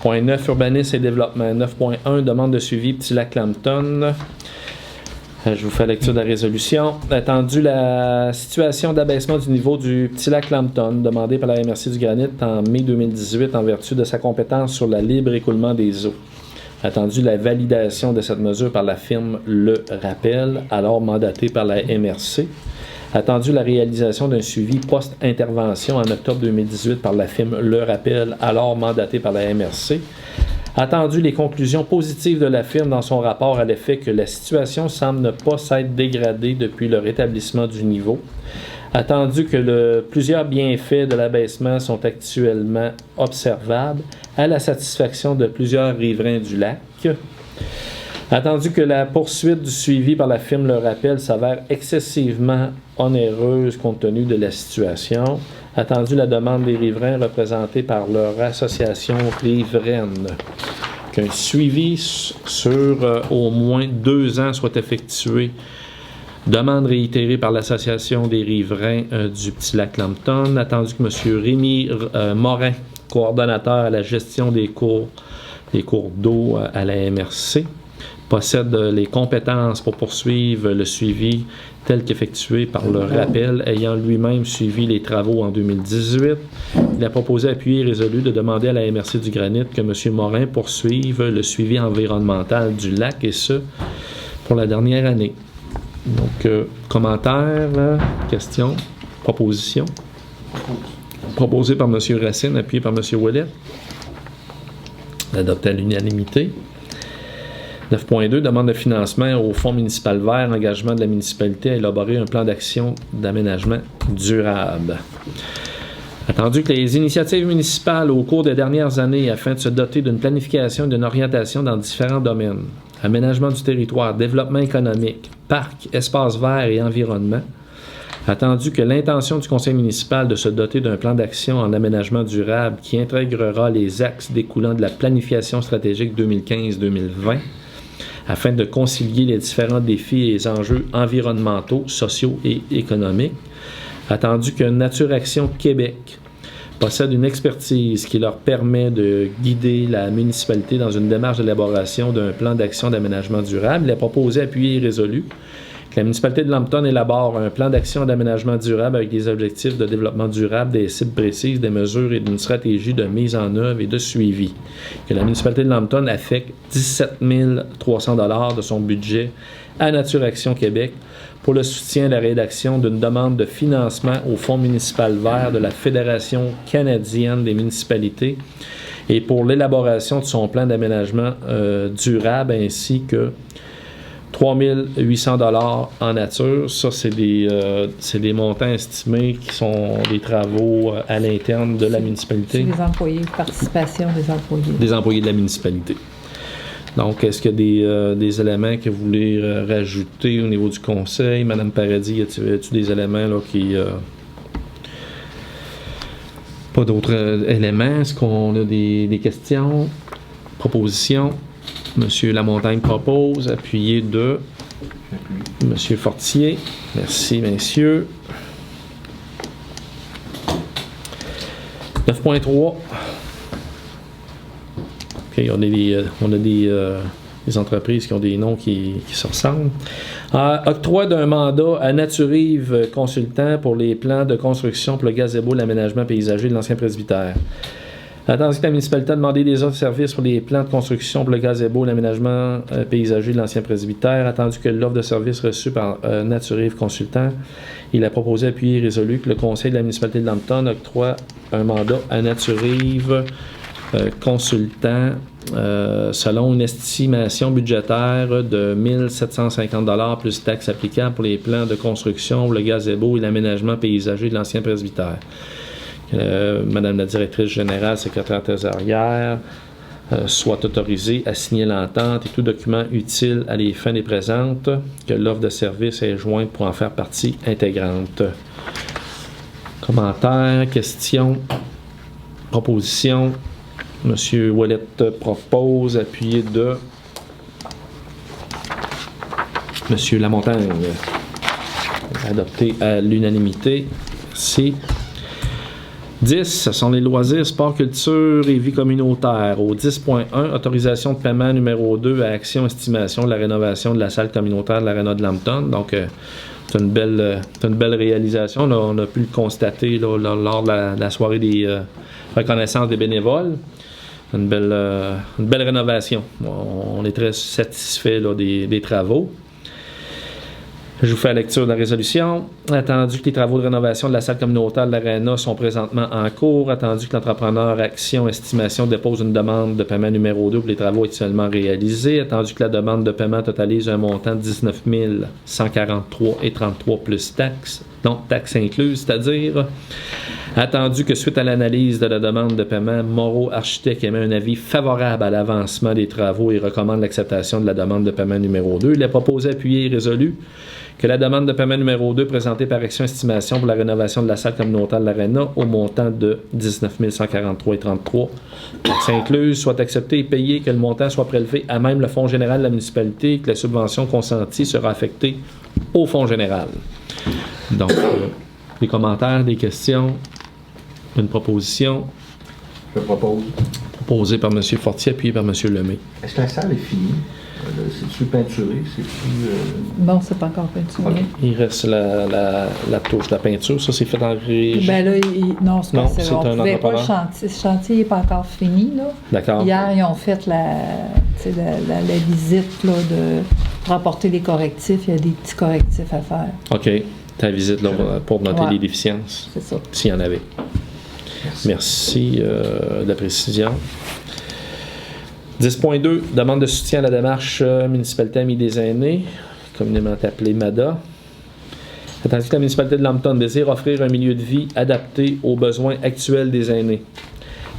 Point 9, urbanisme et développement. 9.1, demande de suivi Petit Lac Lambton. Je vous fais lecture de la résolution. Attendu la situation d'abaissement du niveau du Petit Lac Lambton, demandée par la MRC du Granit en mai 2018 en vertu de sa compétence sur le libre écoulement des eaux. Attendu la validation de cette mesure par la firme Le Rappel, alors mandatée par la MRC. Attendu la réalisation d'un suivi post-intervention en octobre 2018 par la firme Le Rappel, alors mandatée par la MRC. Attendu les conclusions positives de la firme dans son rapport à l'effet que la situation semble ne pas s'être dégradée depuis le rétablissement du niveau. Attendu que plusieurs bienfaits de l'abaissement sont actuellement observables à la satisfaction de plusieurs riverains du lac. Attendu que la poursuite du suivi par la firme Le Rappel s'avère excessivement onéreuse compte tenu de la situation. Attendu la demande des riverains représentée par leur association riveraine. Qu'un suivi sur au moins 2 ans soit effectué. Demande réitérée par l'association des riverains du Petit Lac Lambton. Attendu que M. Rémi Morin, coordonnateur à la gestion des cours d'eau à la MRC, possède les compétences pour poursuivre le suivi tel qu'effectué par le rappel, ayant lui-même suivi les travaux en 2018. Il a proposé, appuyé et résolu de demander à la MRC du Granit que M. Morin poursuive le suivi environnemental du lac, et ce, pour la dernière année. Donc, commentaires, questions, propositions. Proposé par M. Racine, appuyé par M. Ouellet. Adopté à l'unanimité. 9.2, demande de financement au Fonds municipal vert, engagement de la municipalité à élaborer un plan d'action d'aménagement durable. Attendu que les initiatives municipales au cours des dernières années afin de se doter d'une planification et d'une orientation dans différents domaines, aménagement du territoire, développement économique, parcs, espaces verts et environnement, attendu que l'intention du conseil municipal de se doter d'un plan d'action en aménagement durable qui intégrera les axes découlant de la planification stratégique 2015-2020 afin de concilier les différents défis et les enjeux environnementaux, sociaux et économiques, attendu que Nature Action Québec possède une expertise qui leur permet de guider la municipalité dans une démarche d'élaboration d'un plan d'action d'aménagement durable. Il est proposé, appuyé et résolu que la municipalité de Lambton élabore un plan d'action d'aménagement durable avec des objectifs de développement durable, des cibles précises, des mesures et d'une stratégie de mise en œuvre et de suivi. Que la municipalité de Lambton affecte 17 300 $ de son budget à Nature Action Québec pour le soutien de la rédaction d'une demande de financement au Fonds municipal vert de la Fédération canadienne des municipalités et pour l'élaboration de son plan d'aménagement durable ainsi que 3 800 $ en nature. Ça, c'est des montants estimés qui sont des travaux à l'interne de la municipalité. C'est les employés, participation des employés. Des employés de la municipalité. Donc, est-ce qu'il y a des éléments que vous voulez rajouter au niveau du conseil? Madame Paradis, y a-t-il des éléments là, qui... Pas d'autres éléments? Est-ce qu'on a des questions? Propositions? Monsieur Lamontagne propose, appuyé de Monsieur Fortier. Merci, messieurs. 9.3. OK, on a des entreprises qui ont des noms qui se ressemblent. Octroi d'un mandat à Naturive Consultant pour les plans de construction pour le gazebo, l'aménagement paysager de l'ancien presbytère. Attendu que la municipalité a demandé des offres de services pour les plans de construction pour le gazebo, l'aménagement paysager de l'ancien presbytère, attendu que l'offre de services reçue par Naturive Consultant, il a proposé, appuyé et résolu que le conseil de la municipalité de Lambton octroie un mandat à Naturive Consultant selon une estimation budgétaire de 1 750 $ plus taxes applicables pour les plans de construction pour le gazebo et l'aménagement paysager de l'ancien presbytère. Madame la directrice générale, secrétaire trésorière, soit autorisée à signer l'entente et tout document utile à les fins des présentes, que l'offre de service est jointe pour en faire partie intégrante. Commentaires, questions, propositions. Monsieur Ouellette propose, appuyé de Monsieur Lamontagne. Adopté à l'unanimité. Merci. 10, ce sont les loisirs, sport, culture et vie communautaire. Au 10.1, autorisation de paiement numéro 2 à Action Estimation de la rénovation de la salle communautaire de l'Aréna de Lambton. Donc, c'est une belle réalisation. Là, on a pu le constater là, lors de la soirée des reconnaissances des bénévoles. Une belle rénovation. On est très satisfait là, des travaux. Je vous fais la lecture de la résolution. Attendu que les travaux de rénovation de la salle communautaire de l'Aréna sont présentement en cours, attendu que l'entrepreneur Action Estimation dépose une demande de paiement numéro 2 pour les travaux actuellement réalisés, attendu que la demande de paiement totalise un montant de 19 143,33 plus taxes, donc taxes incluses, c'est-à-dire attendu que suite à l'analyse de la demande de paiement, Moreau Architecte émet un avis favorable à l'avancement des travaux et recommande l'acceptation de la demande de paiement numéro 2. Il est proposé, appuyé et résolu que la demande de paiement numéro 2 présentée par Action Estimation pour la rénovation de la salle communautaire de l'Aréna au montant de 19 143,33 taxes incluses soit acceptée et payée, que le montant soit prélevé à même le Fonds général de la municipalité et que la subvention consentie sera affectée au Fonds général. Donc, des commentaires, des questions, une proposition. Je propose. Proposée par M. Fortier, appuyée par M. Lemay. Est-ce que la salle est finie? C'est-tu peinturé? C'est-tu... Non, c'est pas encore peinturé. Okay. Il reste la touche, la peinture. Ça, c'est fait en régie. Ben là, non, c'est pas Non, ça. c'est On un pouvait pas le entrepreneur. chantier. Ce chantier n'est pas encore fini, là. D'accord. Hier, ils ont fait la visite, là, pour apporter les correctifs. Il y a des petits correctifs à faire. OK. Ta visite là, pour noter Ouais. les déficiences, C'est ça. s'il y en avait. Merci de la précision. 10.2, demande de soutien à la démarche municipalité Amis des aînés, communément appelée MADA. Tandis que la municipalité de Lambton désire offrir un milieu de vie adapté aux besoins actuels des aînés.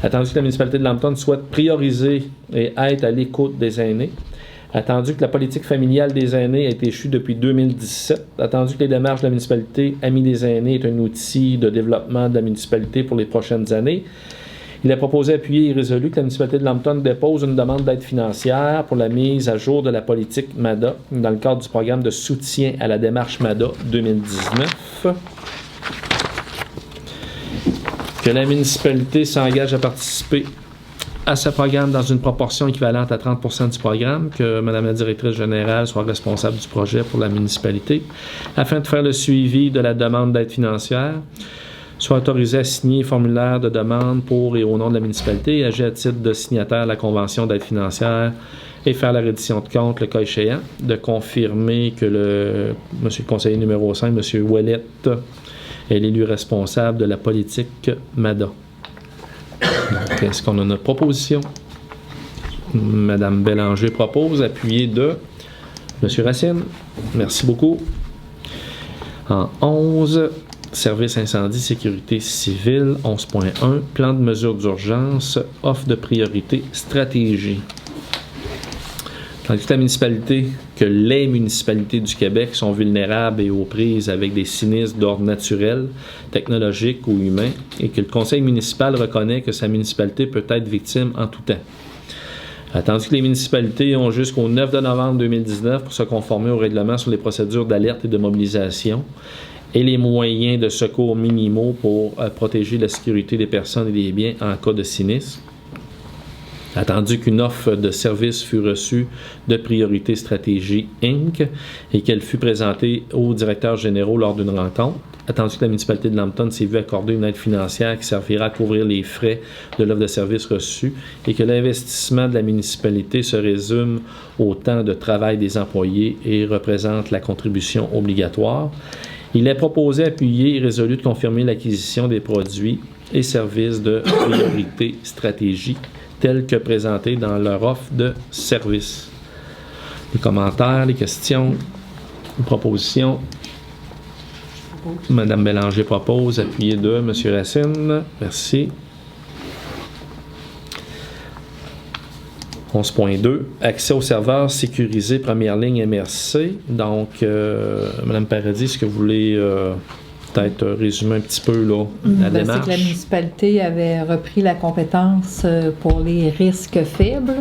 Attendu que la municipalité de Lambton souhaite prioriser et être à l'écoute des aînés. Attendu que la politique familiale des aînés a été échue depuis 2017. Attendu que les démarches de la municipalité Amis des aînés est un outil de développement de la municipalité pour les prochaines années. Il est proposé, appuyé et résolu que la municipalité de Lambton dépose une demande d'aide financière pour la mise à jour de la politique MADA dans le cadre du programme de soutien à la démarche MADA 2019. Que la municipalité s'engage à participer à ce programme dans une proportion équivalente à 30% du programme, que Mme la directrice générale soit responsable du projet pour la municipalité, afin de faire le suivi de la demande d'aide financière, soit autorisé à signer un formulaire de demande pour et au nom de la municipalité et agir à titre de signataire à la convention d'aide financière et faire la reddition de compte, le cas échéant, de confirmer que monsieur le conseiller numéro 5, M. Ouellette, est l'élu responsable de la politique MADA. Donc, est-ce qu'on a notre proposition? Mme Bélanger propose, appuyé de M. Racine. Merci beaucoup. En 11, Service incendie, sécurité civile, 11.1, plan de mesures d'urgence, offre de priorité, stratégie. Tandis que les municipalités du Québec sont vulnérables et aux prises avec des sinistres d'ordre naturel, technologique ou humain, et que le conseil municipal reconnaît que sa municipalité peut être victime en tout temps. Tandis que les municipalités ont jusqu'au 9 de novembre 2019 pour se conformer au règlement sur les procédures d'alerte et de mobilisation et les moyens de secours minimaux pour protéger la sécurité des personnes et des biens en cas de sinistre. Attendu qu'une offre de service fut reçue de Priorité Stratégie Inc. et qu'elle fut présentée aux directeurs généraux lors d'une rencontre. Attendu que la municipalité de Lambton s'est vue accorder une aide financière qui servira à couvrir les frais de l'offre de service reçue et que l'investissement de la municipalité se résume au temps de travail des employés et représente la contribution obligatoire. Il est proposé, appuyé et résolu de confirmer l'acquisition des produits et services de Priorité Stratégie tels que présentés dans leur offre de service. Les commentaires, les questions, les propositions. Mme Bélanger propose, appuyé de M. Racine. Merci. 11.2, accès aux serveurs sécurisés première ligne MRC. Donc, Mme Paradis, est-ce que vous voulez peut-être résumer un petit peu là, la démarche? C'est que la municipalité avait repris la compétence pour les risques faibles.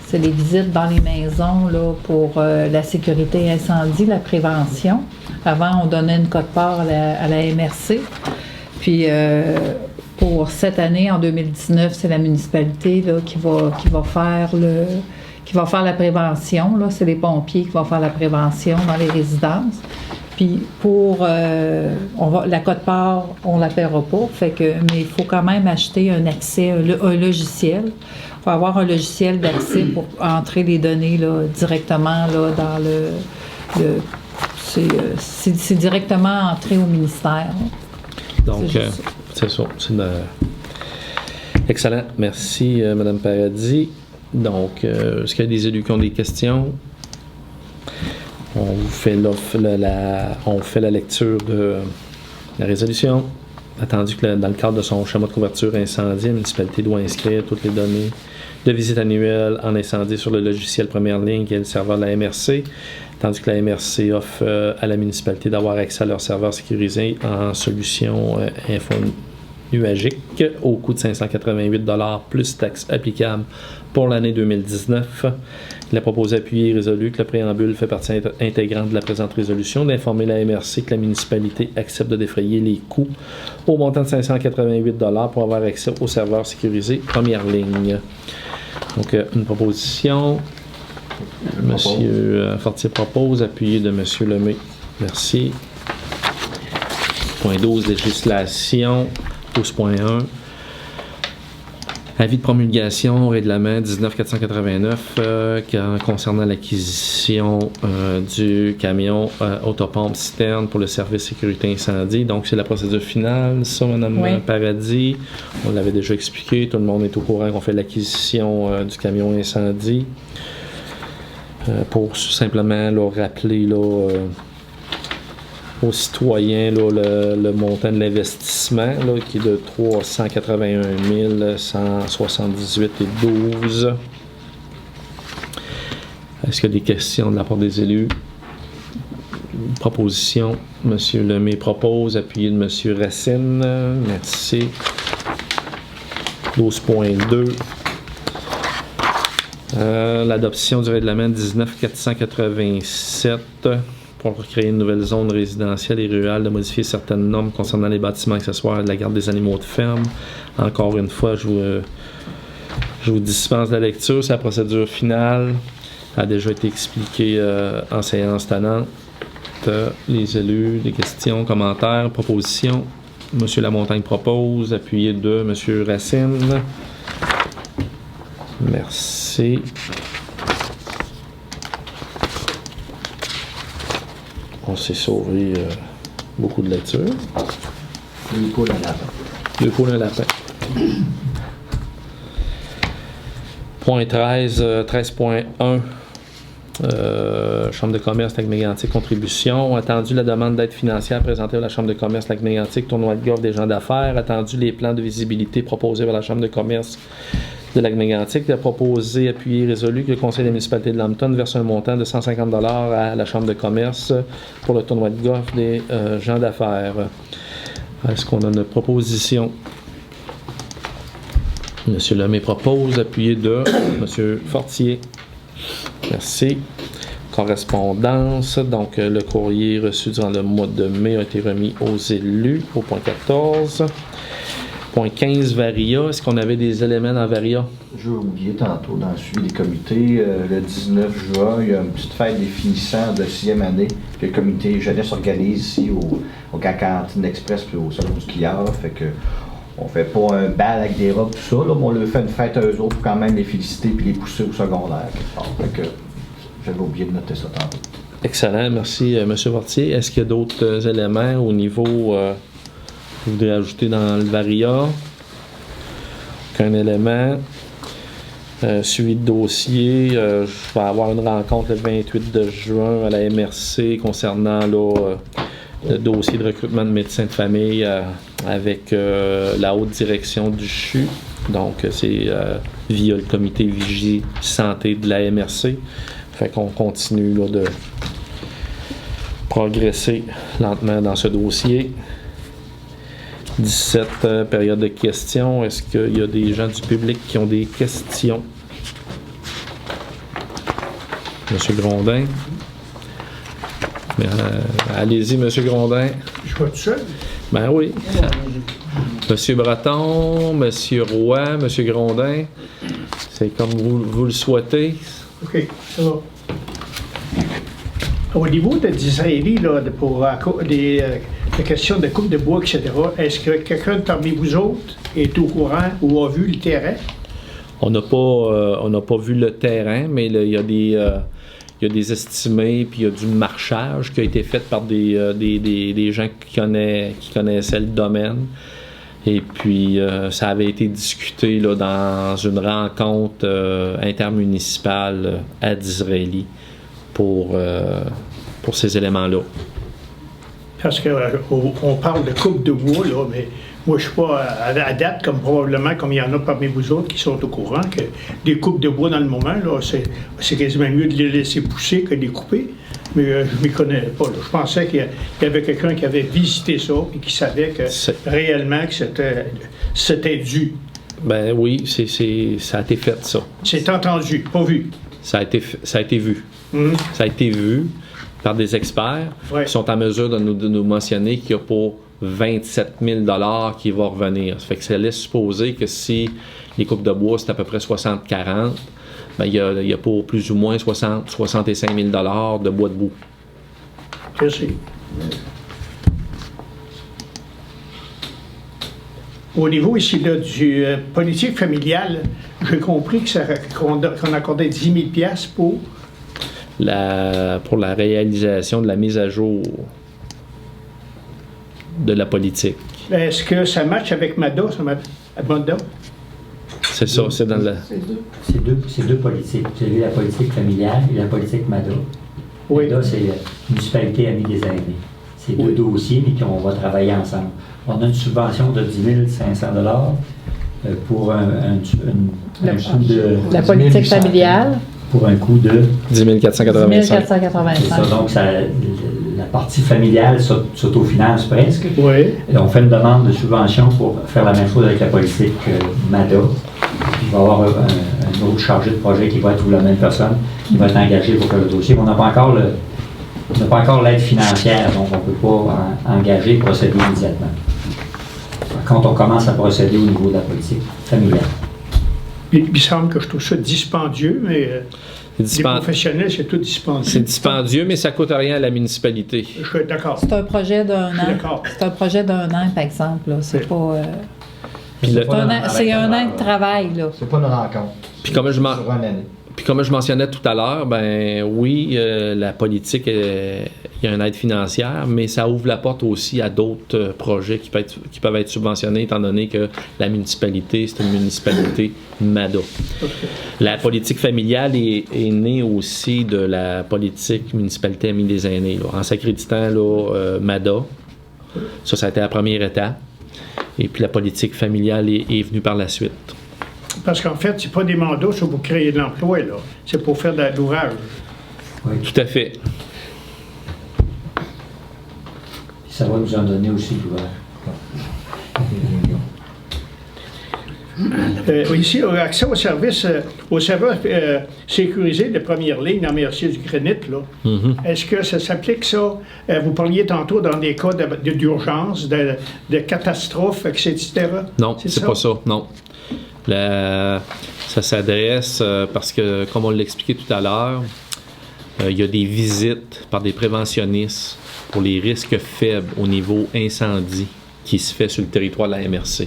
C'est les visites dans les maisons là, pour la sécurité incendie, la prévention. Avant, on donnait une quote-part à la MRC. Puis, pour cette année, en 2019, c'est la municipalité là, qui va faire la prévention. Là. C'est les pompiers qui vont faire la prévention dans les résidences. Puis pour la quote-part, on ne la paiera pas. Mais il faut quand même acheter un accès, un logiciel. Il faut avoir un logiciel d'accès pour entrer les données là, directement là, dans c'est directement entré au ministère. Donc, c'est ça. Excellent. Merci, Mme Paradis. Donc, est-ce qu'il y a des élus qui ont des questions? On vous fait on fait la lecture de la résolution. Attendu que dans le cadre de son schéma de couverture incendie, la municipalité doit inscrire toutes les données de visite annuelle en incendie sur le logiciel première ligne qui est le serveur de la MRC. Tandis que la MRC offre à la municipalité d'avoir accès à leur serveur sécurisé en solution infonuagique au coût de 588 $ plus taxes applicables pour l'année 2019. Il a proposé, appuyé et résolu que le préambule fait partie intégrante de la présente résolution d'informer la MRC que la municipalité accepte de défrayer les coûts au montant de 588 $ pour avoir accès au serveur sécurisé première ligne. Donc, une proposition. Monsieur Fortier propose, appuyé de Monsieur Lemay. Merci. Point 12, législation. 12.1. Avis de promulgation, règlement 19489 concernant l'acquisition du camion autopompe citerne pour le service sécurité incendie. Donc, c'est la procédure finale, ça, Mme Oui. Paradis. On l'avait déjà expliqué. Tout le monde est au courant qu'on fait l'acquisition du camion incendie. Pour simplement là, rappeler là, aux citoyens là, le montant de l'investissement là, qui est de 381 178,12 $. Est-ce qu'il y a des questions de la part des élus? Proposition. M. Lemay propose, appuyé de M. Racine. Merci. 12.2. L'adoption du règlement 19487 pour créer une nouvelle zone résidentielle et rurale, de modifier certaines normes concernant les bâtiments accessoires et de la garde des animaux de ferme. Encore une fois, je vous dispense la lecture. C'est la procédure finale. Elle a déjà été expliquée en séance tenante. Les élus, des questions, commentaires, propositions. M. Lamontagne propose, appuyé de M. Racine. Merci. On s'est sauvé beaucoup de lecture. 2 poules à lapin. 2 poules, un lapin. Point 13, 13.1. Chambre de commerce Lac-Mégantic, contribution. Attendu la demande d'aide financière présentée à la Chambre de commerce Lac-Mégantic, tournoi de golf des gens d'affaires. Attendu les plans de visibilité proposés par la Chambre de commerce de Lac-Mégantic. A proposé, appuyé, résolu que le conseil de la municipalité de Lambton verse un montant de 150 $ à la Chambre de commerce pour le tournoi de golf des gens d'affaires. Est-ce qu'on a une proposition? M. Lemay propose, appuyé de M. Fortier. Merci. Correspondance. Donc, le courrier reçu durant le mois de mai a été remis aux élus au point 14. Point 15, Varia. Est-ce qu'on avait des éléments dans Varia? J'ai oublié tantôt dans le suivi des comités. Le 19 juin, il y a une petite fête des finissants de 6e année que le comité jeunesse organise ici au Cantine Express puis au Salon du Quillard. Fait que on fait pas un bal avec des robes, tout ça, là, mais on leur fait une fête à eux autres pour quand même les féliciter puis les pousser au secondaire. Fait que j'avais oublié de noter ça tantôt. Excellent. Merci, M. Fortier. Est-ce qu'il y a d'autres éléments au niveau que vous voudrez ajouter dans le Varia? Aucun élément. Suivi de dossier. Je vais avoir une rencontre le 28 de juin à la MRC concernant là, le dossier de recrutement de médecins de famille avec la haute direction du CHU. Donc, c'est via le comité Vigie Santé de la MRC. Fait qu'on continue là, de progresser lentement dans ce dossier. 17, période de questions. Est-ce qu'il y a des gens du public qui ont des questions? Monsieur Grondin. Allez-y, Monsieur Grondin. Je vais tout seul. Ben oui. Monsieur Breton, Monsieur Roy, Monsieur Grondin. C'est comme vous le souhaitez. OK, ça va. Au niveau de Disraeli, là, pour la question de coupe de bois, etc., est-ce que quelqu'un parmi vous autres est au courant ou a vu le terrain? On n'a pas vu le terrain, mais il y a des estimés, puis il y a du marchage qui a été fait par des gens qui connaissaient le domaine. Et puis, ça avait été discuté là, dans une rencontre intermunicipale à Disraeli pour ces éléments-là. Parce qu'on parle de coupe de bois, là, mais moi, je ne suis pas à date, comme il y en a parmi vous autres qui sont au courant, que des coupes de bois dans le moment, là, c'est quasiment mieux de les laisser pousser que de les couper. Mais je ne m'y connais pas. Là. Je pensais qu'il y avait quelqu'un qui avait visité ça et qui savait que réellement que c'était dû. Ben oui, ça a été fait, ça. C'est entendu, pas vu. Ça a été vu. Mm-hmm. Ça a été vu par des experts qui sont en mesure de nous mentionner qu'il y a pour 27 000 $ qui va revenir. Ça fait que ça laisse supposer que si les coupes de bois, c'est à peu près 60-40, ben, il y a pour plus ou moins 60-65 000 $ de bois de boue. Je sais. Au niveau ici là, du politique familiale, j'ai compris qu'on accordait 10 000 $ pour la réalisation de la mise à jour de la politique. Est-ce que ça matche avec MADA? C'est ça, c'est dans la... C'est deux politiques. Vous avez la politique familiale et la politique MADA. Oui. MADA, c'est la municipalité amie des aînés. C'est deux dossiers, mais qu'on va travailler ensemble. On a une subvention de 10 500 $ pour un coût de... La politique familiale. Pour un coût de... 10 485. 10 485. C'est ça, donc la partie familiale s'autofinance presque. Oui. Et on fait une demande de subvention pour faire la même chose avec la politique MADA. Il va y avoir un autre chargé de projet qui va être la même personne qui va être engagé pour faire le dossier. Mais on n'a pas encore l'aide financière, donc on ne peut pas engager et procéder immédiatement. Par contre, on commence à procéder au niveau de la politique familiale. Il me semble que je trouve ça dispendieux, mais les professionnels, c'est tout dispendieux. C'est dispendieux, mais ça ne coûte rien à la municipalité. Je suis d'accord. C'est un projet d'un Je suis an. d'accord. C'est un projet d'un an, par exemple. Là. C'est pas... Puis c'est un an de travail, là. C'est pas une rencontre. Puis comme je Sur une année. Puis comme je mentionnais tout à l'heure, ben oui, la politique, il y a une aide financière, mais ça ouvre la porte aussi à d'autres projets qui peuvent être subventionnés, étant donné que la municipalité, c'est une municipalité MADA. Okay. La politique familiale est née aussi de la politique municipalité amie des aînés, là, en s'accréditant MADA. Ça a été la première étape. Et puis la politique familiale est venue par la suite. Parce qu'en fait, c'est pas des mandats, c'est pour créer de l'emploi, là. C'est pour faire de l'ouvrage. Oui. Tout à fait. Ça va nous en donner aussi l'ouvrage. Ici, accès aux services sécurisés de première ligne dans Mercier du Granit, là. Mm-hmm. Est-ce que ça s'applique, ça? Vous parliez tantôt dans des cas d'urgence, de catastrophe, etc. Non, c'est pas ça, non. Ça s'adresse parce que, comme on l'a expliqué tout à l'heure, il y a des visites par des préventionnistes pour les risques faibles au niveau incendie qui se fait sur le territoire de la MRC.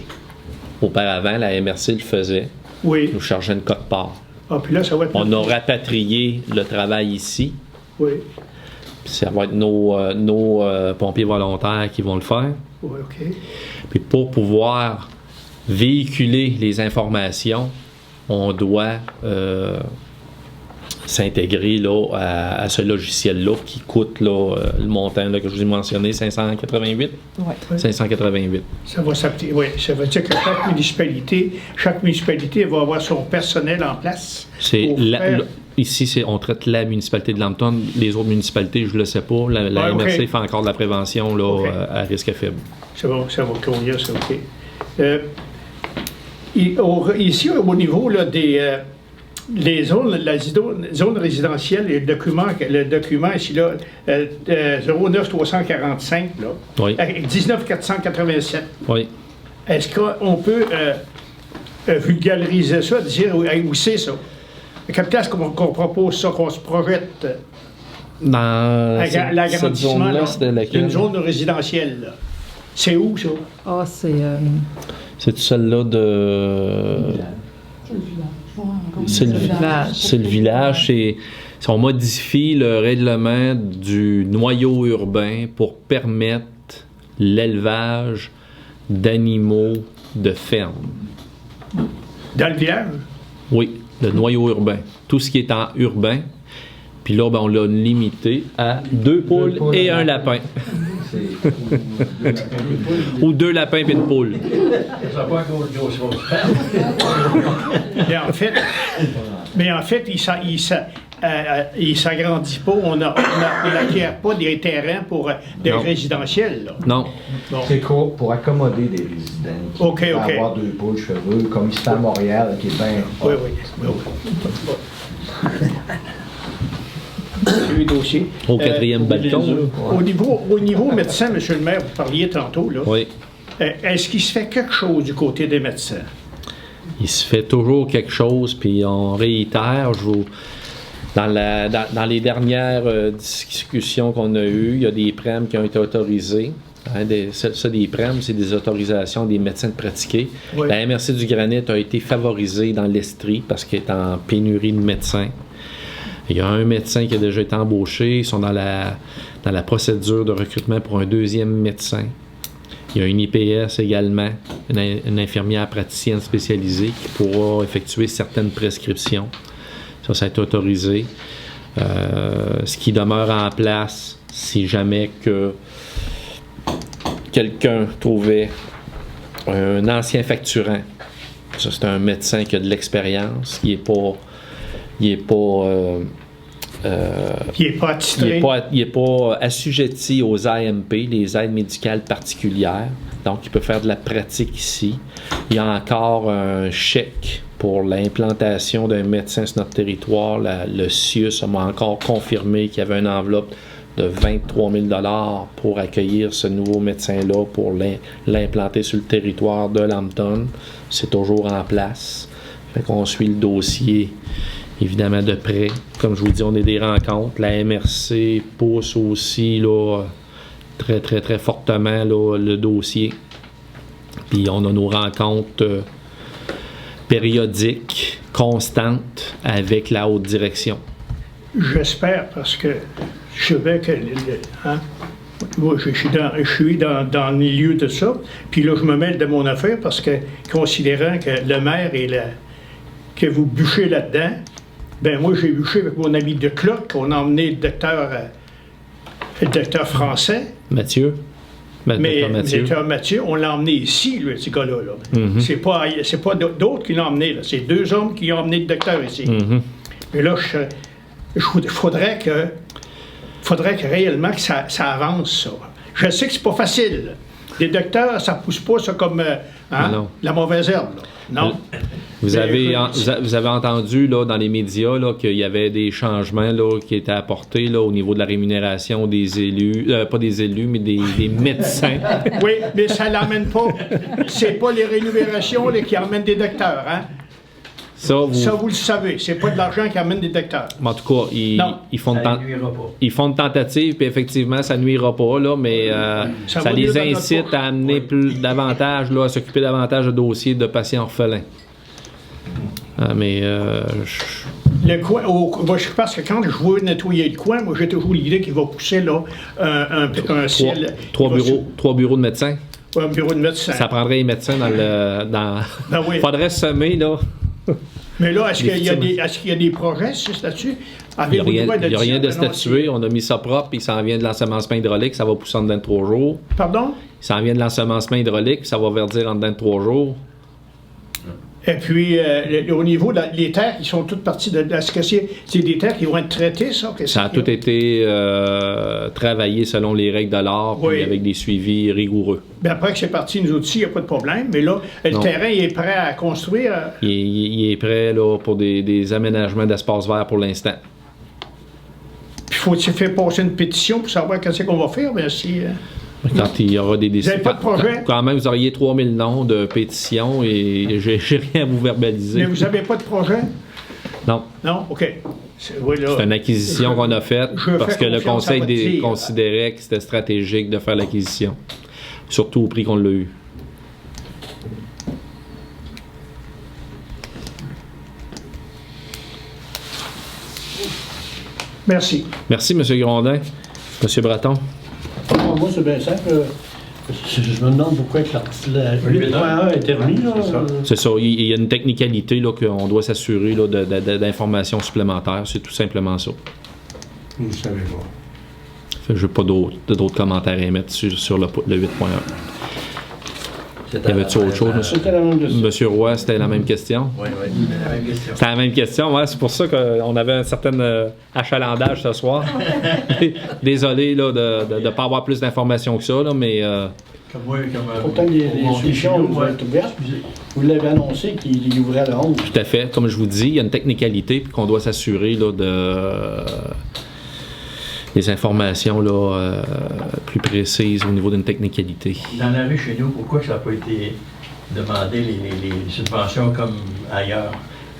Auparavant, la MRC le faisait. Oui. Nous chargeait une cote-part. Ah, puis là, ça va être... On a rapatrié le travail ici. Oui. Puis ça va être nos pompiers volontaires qui vont le faire. Oui, OK. Puis pour pouvoir véhiculer les informations, on doit s'intégrer là, à ce logiciel-là qui coûte là, le montant là, que je vous ai mentionné, 588. Ouais. 588. Ça va s'appliquer. Oui, ça veut dire que chaque municipalité va avoir son personnel en place. Ici, on traite la municipalité de Lambton. Les autres municipalités, je ne le sais pas. La MRC fait encore de la prévention là, à risque faible. Ça va courir, ça, OK. Ici, au niveau là, les zones, la zone résidentielle, le document ici, là, 09345, là, oui. 19487. Oui. Est-ce qu'on peut vulgariser ça, dire où c'est ça? À quelle place qu'on propose ça, qu'on se projette? Dans l'agrandissement d'une zone résidentielle, là. C'est où, ça? Ah, c'est... C'est celle-là de... C'est le village. C'est le village. Si on modifie le règlement du noyau urbain pour permettre l'élevage d'animaux de ferme. Dans le village? Oui, le noyau urbain. Tout ce qui est en urbain. Puis là, ben, on l'a limité à 2 poules et un lapin. Ou 2 lapins et une poule. Mais en fait, il s'agrandit pas. On n'acquiert pas des terrains pour des résidentiels. Là. Non. Bon. C'est pour accommoder des résidents qui peuvent avoir 2 poules chevreux, comme ici à Montréal, qui est bien... Oui. Le dossier. Au 4e balcon. Au niveau médecin, M. le maire, vous parliez tantôt. Là. Oui. Est-ce qu'il se fait quelque chose du côté des médecins? Il se fait toujours quelque chose, puis on réitère. Dans les dernières discussions qu'on a eues, il y a des prêmes qui ont été autorisés Hein, ça, des PREM, c'est des autorisations des médecins de pratiquer. Oui. La MRC du Granit a été favorisée dans l'Estrie parce qu'elle est en pénurie de médecins. Il y a un médecin qui a déjà été embauché. Ils sont dans la procédure de recrutement pour un deuxième médecin. Il y a une IPS également, une infirmière praticienne spécialisée qui pourra effectuer certaines prescriptions. Ça a été autorisé. Ce qui demeure en place, si jamais que quelqu'un trouvait un ancien facturant, ça c'est un médecin qui a de l'expérience, il n'est pas assujetti aux AMP, les aides médicales particulières, donc il peut faire de la pratique ici. Il y a encore un chèque pour l'implantation d'un médecin sur notre territoire. Le CIUS m'a encore confirmé qu'il y avait une enveloppe de 23 000 $ pour accueillir ce nouveau médecin-là, pour l'implanter sur le territoire de Lambton. C'est toujours en place. Fait qu'on suit le dossier, évidemment, de près. Comme je vous dis, on a des rencontres. La MRC pousse aussi là, très, très, très fortement là, le dossier. Puis on a nos rencontres périodiques, constantes, avec la haute direction. J'espère, parce que je sais que moi, je suis dans le milieu de ça, puis là, je me mêle de mon affaire parce que, considérant que le maire que vous bûchez là-dedans, ben moi, j'ai bûché avec mon ami de Cloc, on a emmené le docteur français. Mathieu. Mais le docteur Mathieu, on l'a emmené ici, lui, ce gars-là. Mm-hmm. C'est pas d'autres qui l'ont emmené, là. C'est 2 hommes qui ont emmené le docteur ici. Mm-hmm. Mais là, il faudrait que réellement que ça avance, ça. Je sais que c'est pas facile. Les docteurs, ça pousse pas ça comme la mauvaise herbe. Là. Non. Vous avez entendu là, dans les médias là, qu'il y avait des changements là, qui étaient apportés là, au niveau de la rémunération des élus, pas des élus, mais des médecins. Oui, mais ça l'emmène pas. C'est pas les rémunérations là, qui emmènent des docteurs, hein? Ça, vous le savez. C'est pas de l'argent qui amène des docteurs. En tout cas, ils font de tentatives, puis effectivement, ça nuira pas, là, mais ça les incite à amener davantage, là, à s'occuper davantage de dossiers de patients orphelins. Le coin, moi, je pense que quand je veux nettoyer le coin, moi, j'ai toujours l'idée qu'il va pousser là, un ciel. Trois bureaux de médecins. Un bureau de médecins. Ça prendrait les médecins dans le. Ben oui. Faudrait semer, là. Mais là, est-ce qu'il y a des projets là-dessus? Il n'y a rien de statué. On a mis ça propre, puis il s'en vient de l'ensemencement hydraulique, ça va pousser en dedans de 3 jours. Pardon? Il s'en vient de l'ensemencement hydraulique, puis ça va verdir en dedans de 3 jours. Et puis, au niveau des terres, qui sont toutes parties de... Est-ce que c'est des terres qui vont être traitées, ça? Ça a tout été travaillé selon les règles de l'art, puis avec des suivis rigoureux. Bien, après que c'est parti, nous aussi, il n'y a pas de problème. Mais là, le terrain il est prêt à construire? Il est prêt là, pour des aménagements d'espace vert pour l'instant. Puis, faut-il faire passer une pétition pour savoir qu'est-ce qu'on va faire? Bien, si... Quand il y aura des décisions. Vous n'avez pas de projet? Quand même, vous auriez 3000 noms de pétitions et j'ai rien à vous verbaliser. Mais vous n'avez pas de projet? Non. Non? OK. C'est une acquisition qu'on a faite parce que le Conseil considérait que c'était stratégique de faire l'acquisition. Surtout au prix qu'on l'a eu. Merci. Merci, M. Grondin. M. Breton. Moi, c'est bien simple. Je me demande pourquoi la 8.1 est terminée. C'est ça. Il y a une technicalité là, qu'on doit s'assurer là, d'informations supplémentaires. C'est tout simplement ça. Vous ne savez pas. Je n'ai pas d'autres commentaires à émettre sur le 8.1. Y avait-tu autre chose? C'était la même question. Monsieur Roy, c'était la même question? Oui, c'était la même question. C'était la même question, ouais. C'est pour ça qu'on avait un certain achalandage ce soir. Désolé là, de ne pas avoir plus d'informations que ça, là, mais... Pourtant, les solutions vont être ouvertes. Vous l'avez annoncé qu'il ouvrait le 11. Tout à fait. Comme je vous dis, il y a une technicalité puis qu'on doit s'assurer là, des informations là, plus précises au niveau d'une technicalité. Vous en avez chez nous, pourquoi ça n'a pas été demandé les subventions comme ailleurs?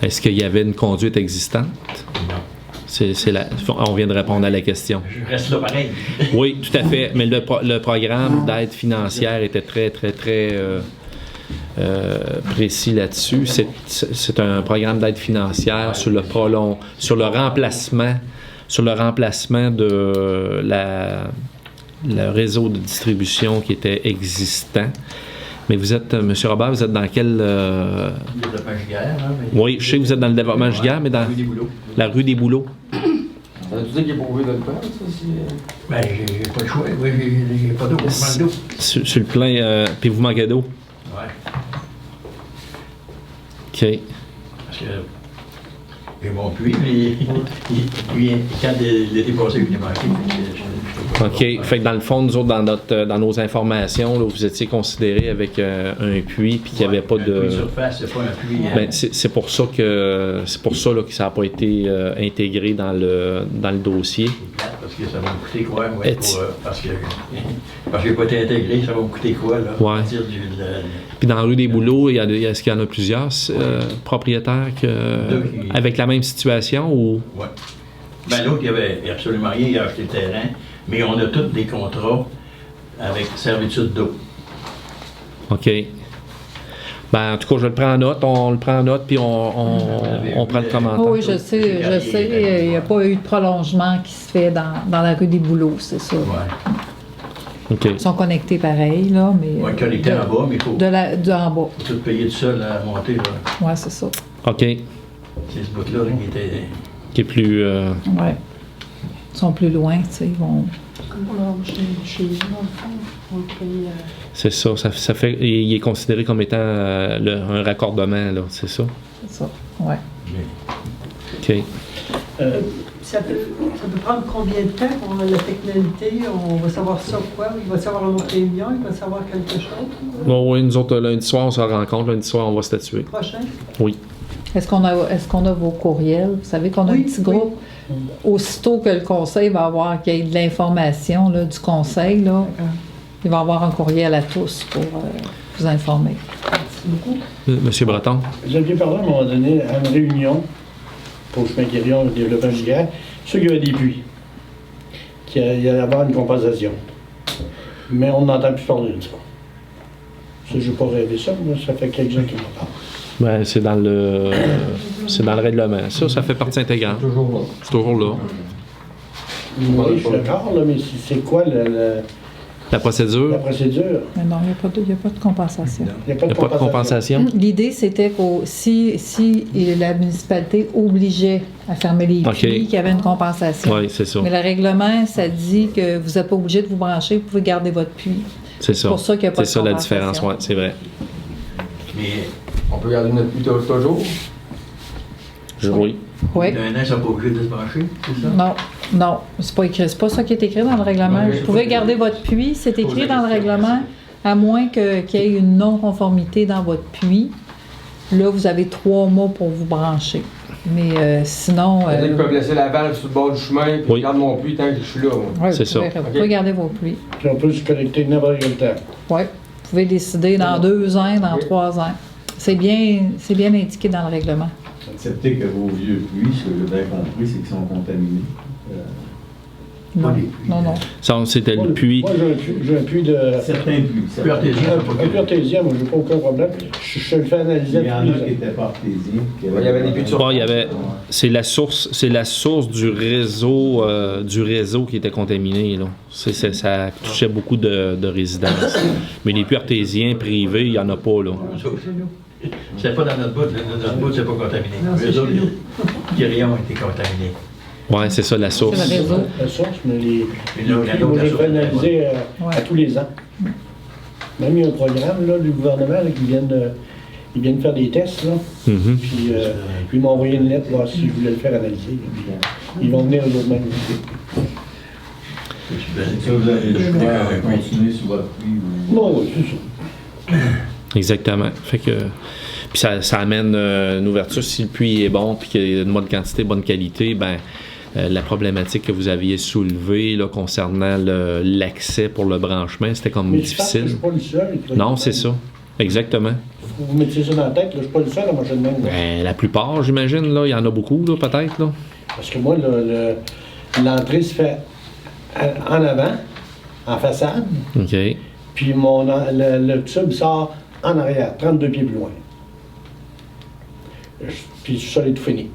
Est-ce qu'il y avait une conduite existante? Non. on vient de répondre à la question. Je reste là pareil. Oui, tout à fait. Mais le programme d'aide financière était très, très, très précis là-dessus. C'est un programme d'aide financière sur le remplacement de le réseau de distribution qui était existant. Mais vous êtes, M. Robert, vous êtes dans quel... Développement Giguère, hein, mais... Oui, je sais que vous êtes dans le développement Giguère, mais dans la rue des Bouleaux. Tu sais qu'il est pourvu de le faire, ça? Ben, j'ai pas le choix. Oui, j'ai pas d'eau. Je manque d'eau. Sur le plein, puis vous manquez d'eau? Ouais. OK. Parce que j'ai mon puits, mais quand l'été passé, il est manqué. OK. Fait que dans le fond, nous autres, dans nos informations, là, vous étiez considérés avec un puits puis qu'il n'y avait pas de... Un puits de surface, c'est pas un puits... Ben, c'est pour ça que ça n'a pas été intégré dans le dossier. Parce que ça va me coûter quoi, moi, parce que j'ai pas été intégré, ça va me coûter quoi, là, ouais. À partir Puis dans la rue des Bouleaux, est-ce qu'il y en a plusieurs propriétaires avec la même situation ou... Oui. Ben l'autre, il n'y avait absolument rien, il a acheté le terrain, mais on a tous des contrats avec servitude d'eau. OK. Ben, en tout cas, je le prends en note, on le prend en note, puis on prend le commentaire. Oui, je sais. Il n'y a pas eu de prolongement qui se fait dans la rue des Bouleaux, c'est ça. Oui. OK. Ils sont connectés pareil, là, mais... Oui, connectés en bas, mais il faut... en bas. Il faut tout payer tout seul à monter, là. Oui, c'est ça. OK. C'est ce bout-là là, qui est plus... Oui. Ils sont plus loin, tu sais, ils vont... Comme chez nous, dans le fond, on le paye... C'est ça, ça fait... Il est considéré comme étant un raccordement, là, c'est ça? C'est ça, oui. OK. Ça peut prendre combien de temps pour la technicité? On va savoir ça quoi? Il va savoir une autre réunion? Il va savoir quelque chose? Bon, oui, nous autres, lundi soir, on se rencontre. Lundi soir, on va statuer. Prochain? Oui. Est-ce qu'on a vos courriels? Vous savez qu'on a un petit groupe. Aussitôt que le conseil va avoir qu'il y ait de l'information là, du conseil, là, il va y avoir un courriel à tous pour vous informer. Merci beaucoup. Monsieur Breton? Vous aviez parlé à un moment donné à une réunion pour Chemin-Quirion, le développement Giguère, ceux qui avaient des puits, qu'il y allait avoir une compensation. Mais on n'entend plus parler de ça. Ça, je n'ai pas rêvé ça, mais ça fait quelques ans qu'ils m'en parlent. Ben, c'est dans le règlement. Ça fait partie intégrante. C'est toujours là. C'est toujours là. Oui, je suis d'accord, là, mais c'est quoi la procédure? La procédure. Mais non, il n'y a pas de compensation. Il n'y a pas de compensation. L'idée, c'était que si la municipalité obligeait à fermer les puits, qu'il y avait une compensation. Oui, c'est ça. Mais le règlement, ça dit que vous n'êtes pas obligé de vous brancher, vous pouvez garder votre puits. C'est ça. C'est pour ça qu'il n'y a pas de compensation. C'est ça la différence, oui, c'est vrai. Mais on peut garder notre puits toujours? Oui. Oui. D'un an, ils ne sont pas obligés de se brancher, c'est ça? Non, c'est pas ça qui est écrit dans le règlement. Vous pouvez garder votre puits, c'est écrit dans le règlement, à moins qu'il y ait une non-conformité dans votre puits. Là, vous avez 3 mois pour vous brancher. Mais sinon... Ils peuvent laisser la valve sur le bord du chemin, puis je garde mon puits tant que je suis là. Oui, c'est ça. Vous pouvez garder vos puits. Puis on peut se connecter n'importe quel temps. Oui, vous pouvez décider dans 2 ans, dans 3 ans. C'est bien indiqué dans le règlement. Acceptez que vos vieux puits, ce que j'ai bien compris, c'est qu'ils sont contaminés. Non, non. Ça, c'était le puits. Moi, j'ai un puits de... Certains puits. Un puits artésien. Un puits artésien, moi, j'ai pas aucun problème. Je le fais analyser. Il y en a qui n'étaient pas artésiens. Il y avait des puits de surface. C'est la source du réseau qui était contaminé, là. Ça touchait beaucoup de résidences. Mais les puits artésiens privés, il n'y en a pas, là. C'est pas dans notre bout. Notre bout, c'est pas contaminé. Les autres, Quirion ont été contaminés. Oui, c'est ça, la source. C'est le réseau. La source, mais les moi, je le fais analyser à tous les ans. Même il y a un programme là, du gouvernement là, qui viennent faire des tests. Là. Mm-hmm. Puis ils m'ont envoyé une lettre voir si je voulais le faire analyser. Puis, ils vont venir eux mêmes. Ça, vous avez le choix de continuer sur votre puits. Non, oui, c'est ça. Exactement. Fait que... Puis ça amène une ouverture. Si le puits est bon puis qu'il y a une bonne quantité, bonne qualité, ben la problématique que vous aviez soulevée là, concernant l'accès pour le branchement, c'était comme mais difficile. Je suis pas le seul. Non, c'est ça. Exactement. Vous mettez ça dans la tête, là, je suis pas le seul à manger de même. Ben, la plupart, j'imagine, là, il y en a beaucoup, là, peut-être. Là. Parce que moi, l'entrée se fait en avant, en façade, OK. puis le tube sort en arrière, 32 pieds plus loin. Puis le sol est tout fini.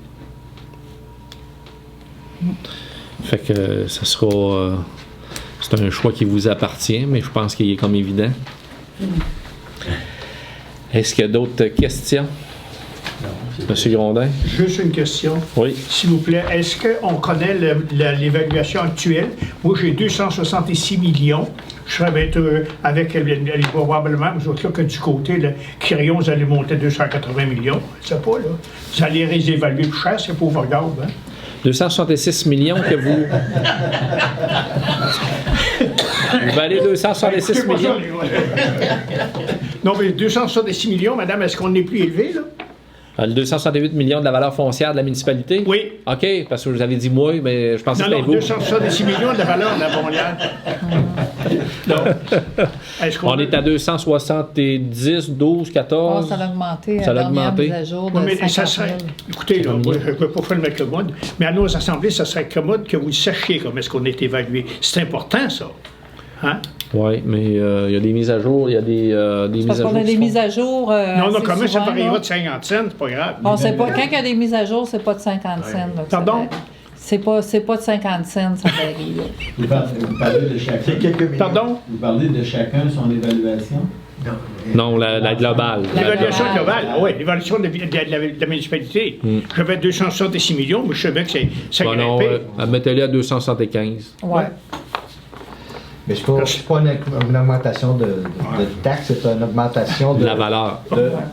Fait que ça sera... c'est un choix qui vous appartient, mais je pense qu'il est comme évident. Est-ce qu'il y a d'autres questions? Monsieur Grondin? Juste une question. Oui. S'il vous plaît, est-ce qu'on connaît l'évaluation actuelle? Moi, j'ai 266 millions. Je serais bien avec probablement, vous autres là, que du côté, le Quirion, vous allez monter 280 millions. Je sais pas, là. Vous allez les évaluer plus cher, c'est pauvre garde, hein? 266 millions que vous... Vous valez 266 millions? Non, mais 266 millions, madame, est-ce qu'on est plus élevé, là? Le 268 millions de la valeur foncière de la municipalité? Oui. OK, parce que vous avez dit moi, mais je pensais que c'était vous. 266 millions de la valeur de la Montréal. On est à 270, 12, 14. Ça a augmenté. Ça a augmenté. Mise à jour de Oui, mais 50 ça serait, écoutez, là, moi, je ne peux pas faire le mec commode, mais à nos assemblées, ça serait commode que vous sachiez comment est-ce qu'on est évalué. C'est important, ça. Hein? Oui, mais il y a des mises à jour, il y a des mises à jour. On a des mises à jour. Non, non, comment ça souvent, variera là. de 50 cents, c'est pas grave. On sait pas. Quand il y a des mises à jour, c'est pas de 50 cents. là, que ça Pardon? varie. C'est pas de 50 cents, ça varie. Là. Vous parlez de chacun. C'est quelques millions. Pardon? Vous parlez de chacun son évaluation? Non, la globale. L'évaluation globale, oui, l'évaluation de la municipalité. J'avais 266 millions, mais je savais que ça Bon, non, grimpait. mettez-le à 275. Ouais. Mais c'est pas une augmentation de taxes, c'est une augmentation de La valeur.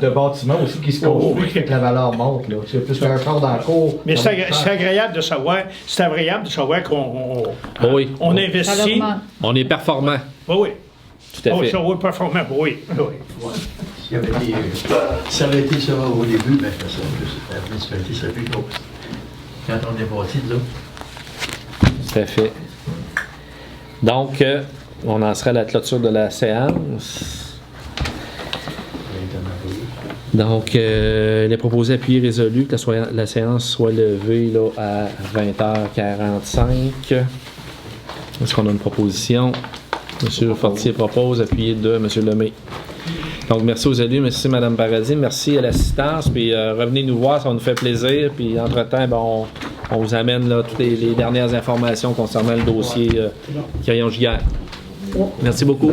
de bâtiments aussi qui se construisent, fait que la valeur monte. Là. C'est plus qu'un corps dans le cours. Mais c'est agréable de savoir qu'on Oui. on Ça investit. augmente. On est performant. Oui, oui. Tout à Oh, fait. ça, oui, performant, oui. S'il y avait été, ça avait été ça au début, ben, la municipalité serait plus grosse. Quand on est bâti de là. Tout à fait. Donc, on en serait à la clôture de la séance. Donc, il est proposé, appuyé, résolu que la séance soit levée là, à 20h45. Est-ce qu'on a une proposition? M. Fortier propose, appuyé de M. Lemay. Donc, merci aux élus, merci Mme Paradis, merci à l'assistance, puis revenez nous voir, ça va nous fait plaisir. Puis, entre-temps, ben, on vous amène là, toutes les dernières informations concernant le dossier Quirion-Giguère. Merci beaucoup.